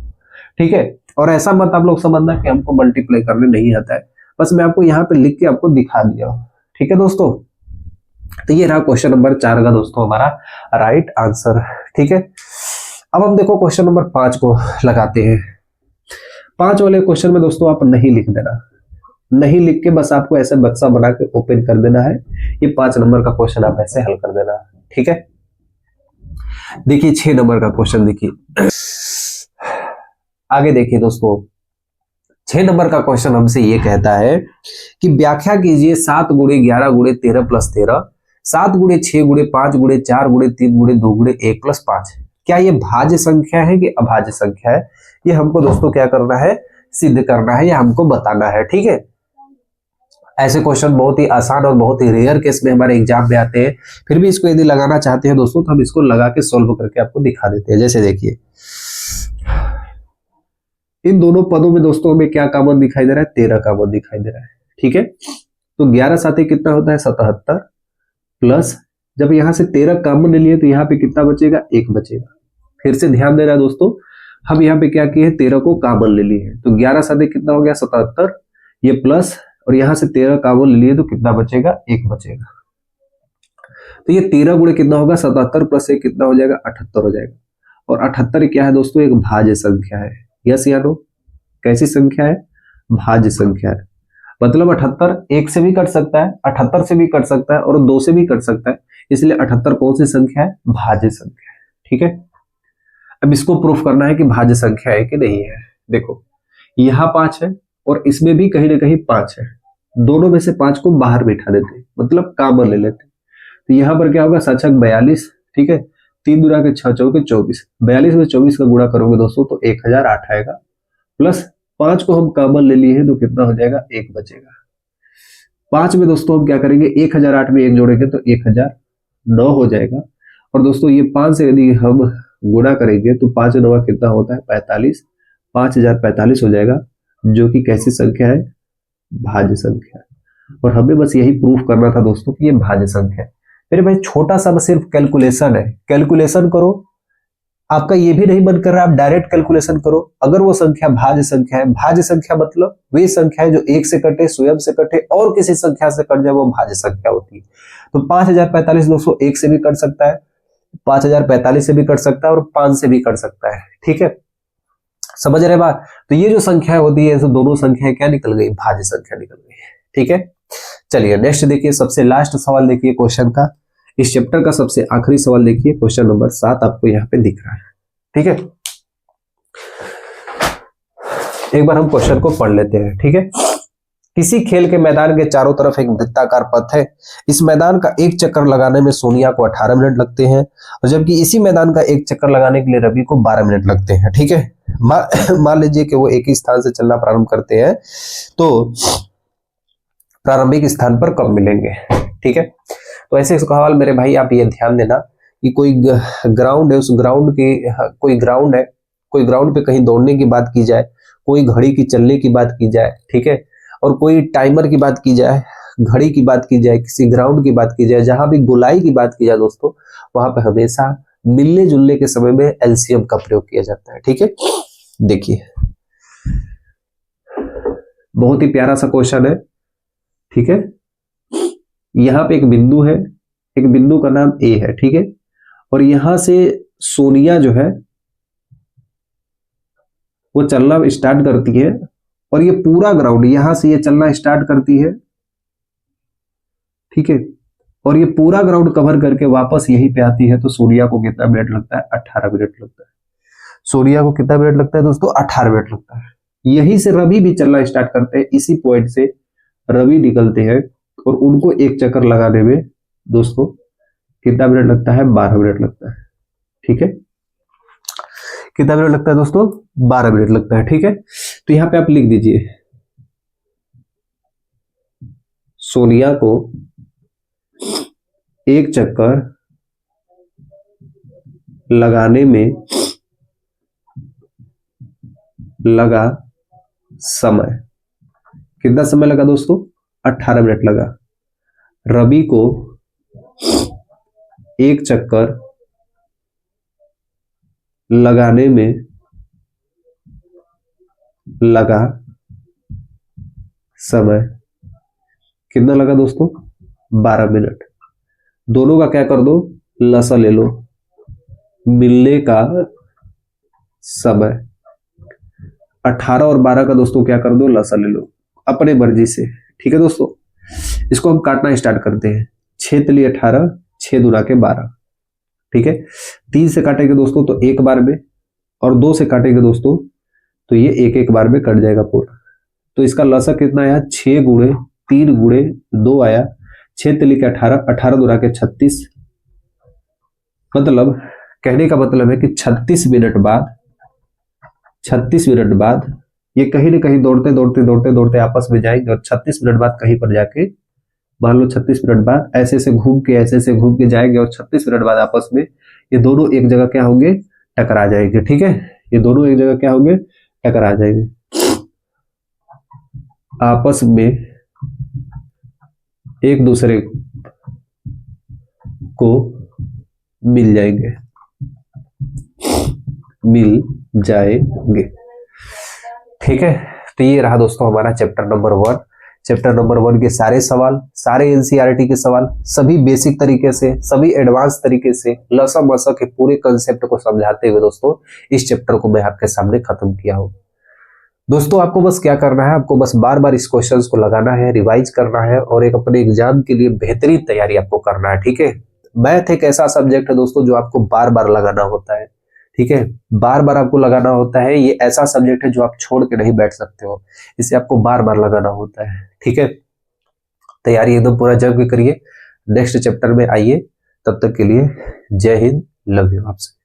ठीक है, और ऐसा मत आप लोग समझना कि हमको मल्टीप्लाई करने नहीं आता है, बस मैं आपको यहाँ पे लिख के आपको दिखा दिया हूं। ठीक है दोस्तों, तो ये रहा क्वेश्चन नंबर 4 का दोस्तों हमारा राइट आंसर। ठीक है, अब हम देखो क्वेश्चन नंबर 5 को लगाते हैं। 5 वाले क्वेश्चन में दोस्तों आप नहीं लिख देना, नहीं लिख के बस आपको ऐसे बक्सा बना के ओपन कर देना है। ये 5 नंबर का क्वेश्चन आप ऐसे हल कर देना। ठीक है, देखिए 6 नंबर का क्वेश्चन देखिए, आगे देखिए दोस्तों 6 नंबर का क्वेश्चन हमसे ये कहता है कि व्याख्या कीजिए 7 गुणे 11 गुणे 13 प्लस 13, 7 गुणे 6 गुणे 5 गुणे 4 गुणे 3 गुणे 2 गुणे 1 प्लस 5। क्या ये भाज्य संख्या है कि अभाज्य संख्या है, ये हमको दोस्तों क्या करना है, सिद्ध करना है, या हमको बताना है। ठीक है, ऐसे क्वेश्चन बहुत ही आसान और बहुत ही रेयर केस में हमारे एग्जाम में आते हैं, फिर भी इसको यदि लगाना चाहते हैं दोस्तों तो हम इसको लगा के सोल्व करके आपको दिखा देते हैं। जैसे देखिए इन दोनों पदों में दोस्तों हमें क्या कॉमन दिखाई दे रहा है, 13 कॉमन दिखाई दे रहा है। ठीक है, तो 11 साथ कितना होता है, 77, प्लस जब यहां से 13 कॉमन ले लिए तो यहाँ पे कितना बचेगा, 1 बचेगा। फिर से ध्यान देना दोस्तों, हम यहाँ पे क्या किए, 13 को कॉमन ले लिए, तो 11 साथ कितना हो गया, 77, ये प्लस, और यहां से 13 कॉमन ले लिए तो कितना बचेगा, 1 बचेगा। तो ये 13 गुणे कितना होगा, 77 प्लस 1 कितना हो जाएगा, 78 हो जाएगा। और 78 क्या है दोस्तों, एक भाज्य संख्या है। यस या नो, कैसी संख्या है, भाज्य संख्या है। मतलब 78 1 से भी कट सकता है, 78 से भी कट सकता है, और 2 से भी कट सकता है, इसलिए 78 कौन सी संख्या है, भाज्य संख्या है। ठीक है, अब इसको प्रूफ करना है कि भाज्य संख्या है कि नहीं है। देखो यहाँ 5 है और इसमें भी कहीं ना कहीं 5 है, दोनों में से 5 को बाहर बिठा देते हैं, मतलब कॉमन ले लेते हैं। तो यहाँ पर क्या होगा, 7 42। ठीक है, 3 दूना के 6 चौके 24, 42 में 24 का गुणा करोगे दोस्तों तो 1008 आएगा, प्लस 5 को हम कॉमन ले लिए हैं तो कितना हो जाएगा, 1 बचेगा। 5 में दोस्तों हम क्या करेंगे, 1008 में 1 जोड़ेंगे तो 1009 हो जाएगा। और दोस्तों ये 5 से यदि हम गुणा करेंगे तो 5 9 कितना होता है, 45, 5045 हो जाएगा, जो कि कैसी संख्या है, भाज्य संख्या है। और हमें बस यही प्रूफ करना था दोस्तों कि ये भाज्य संख्या है। मेरे भाई छोटा सा बस सिर्फ कैलकुलेशन है, कैलकुलेशन करो। आपका ये भी नहीं मन कर रहा, आप डायरेक्ट कैलकुलेशन करो। अगर वो संख्या भाज्य संख्या है, भाज्य संख्या मतलब वे संख्या है जो 1 से कटे, स्वयं से कटे और किसी संख्या से कट जाए, वो भाज्य संख्या होती है। तो 5045 दोस्तों 1 से भी कट सकता है, 5045 से भी कट सकता है और 5 से भी कट सकता है। ठीक है, समझ रहे बात। तो ये जो संख्या होती है, तो दोनों संख्याएं क्या निकल गई, भाज्य संख्या निकल गई। ठीक है, चलिए नेक्स्ट देखिए, सबसे लास्ट सवाल देखिए क्वेश्चन का, इस चैप्टर का सबसे आखिरी सवाल देखिए, क्वेश्चन नंबर 7 आपको यहाँ पे दिख रहा है। ठीक है, एक बार हम क्वेश्चन को पढ़ लेते हैं। ठीक है, किसी खेल के मैदान के चारों तरफ एक वृत्ताकार पथ है। इस मैदान का एक चक्कर लगाने में सोनिया को 18 मिनट लगते हैं, और जबकि इसी मैदान का एक चक्कर लगाने के लिए रवि को 12 मिनट लगते हैं। ठीक है, मान लीजिए कि वो एक ही स्थान से चलना प्रारंभ करते हैं, तो प्रारंभिक स्थान पर कब मिलेंगे। ठीक है, तो ऐसे सवाल मेरे भाई आप ये ध्यान देना कि कोई ग्राउंड है, उस ग्राउंड के कोई ग्राउंड है, कोई ग्राउंड पे कहीं दौड़ने की बात की जाए, कोई घड़ी की चलने की बात की जाए, ठीक है, और कोई टाइमर की बात की जाए, घड़ी की बात की जाए, किसी ग्राउंड की बात की जाए, जहां भी गोलाई की बात की जाए दोस्तों, वहां पे हमेशा मिलने जुलने के समय में एलसीएम का प्रयोग किया जाता है। ठीक है, देखिए बहुत ही प्यारा सा क्वेश्चन है। ठीक है, यहाँ पे एक बिंदु है, एक बिंदु का नाम ए है। ठीक है, और यहां से सोनिया जो है वो चलना स्टार्ट करती है, और ये पूरा ग्राउंड यहां से ये चलना स्टार्ट करती है। ठीक है, और ये पूरा ग्राउंड कवर करके वापस यहीं पे आती है, तो सोनिया को कितना मिनट लगता है, 18 मिनट लगता है। सोनिया को कितना मिनट लगता है दोस्तों, 18 मिनट लगता है। यहीं से रवि भी चलना स्टार्ट करते हैं, इसी पॉइंट से रवि निकलते हैं, और उनको एक चक्कर लगाने में दोस्तों कितना मिनट लगता है, 12 मिनट लगता है। ठीक है, कितना मिनट लगता है दोस्तों, 12 मिनट लगता है। ठीक है, तो यहां पे आप लिख दीजिए, सोनिया को एक चक्कर लगाने में लगा समय, कितना समय लगा दोस्तों, 18 मिनट लगा। रवि को एक चक्कर लगाने में लगा समय कितना लगा दोस्तों, 12 मिनट। दोनों का क्या कर दो, लसा ले लो, मिलने का समय 18 और 12 का दोस्तों क्या कर दो, लसा ले लो अपने मर्जी से। ठीक है दोस्तों, इसको हम काटना स्टार्ट करते हैं। 6 तिली 18, 6 दूना के 12। ठीक है, 3 से काटेंगे दोस्तों तो एक बार में, और 2 से काटेंगे दोस्तों तो ये एक एक बार में कट जाएगा पूरा। तो इसका लसा कितना आया, 6 गुणे 3 गुणे 2 आया, 6 तिली के 18, 18 दूना के 36। मतलब कहने का मतलब है कि 36 मिनट बाद, 36 मिनट बाद ये कहीं ना कहीं दौड़ते दौड़ते दौड़ते दौड़ते आपस में जाएंगे, और 36 मिनट बाद कहीं पर जाके, मान लो 36 मिनट बाद ऐसे से घूम के, ऐसे से घूम के जाएंगे, और 36 मिनट बाद आपस में ये दोनों एक जगह क्या होंगे, टकरा जाएंगे। ठीक है, ये दोनों एक जगह क्या होंगे, टकरा जाएंगे, आपस में एक दूसरे को मिल जाएंगे, मिल जाएंगे। ठीक है, तो ये रहा दोस्तों हमारा चैप्टर नंबर 1। चैप्टर नंबर 1 के सारे सवाल, सारे एनसीईआरटी के सवाल, सभी बेसिक तरीके से, सभी एडवांस तरीके से, लसा मसा के पूरे कंसेप्ट को समझाते हुए दोस्तों इस चैप्टर को मैं आपके सामने खत्म किया हूं। दोस्तों आपको बस क्या करना है, आपको बस बार बार इस क्वेश्चंस को लगाना है, रिवाइज करना है, और एक अपने एग्जाम के लिए बेहतरीन तैयारी आपको करना है। ठीक है, मैथ एक ऐसा सब्जेक्ट है दोस्तों जो आपको बार बार लगाना होता है। ठीक है, बार बार आपको लगाना होता है, ये ऐसा सब्जेक्ट है जो आप छोड़ के नहीं बैठ सकते हो, इसे आपको बार बार लगाना होता है। ठीक है, तैयारी एकदम पूरा जम के करिए, नेक्स्ट चैप्टर में आइए, तब तक के लिए जय हिंद, लव यू आपसे।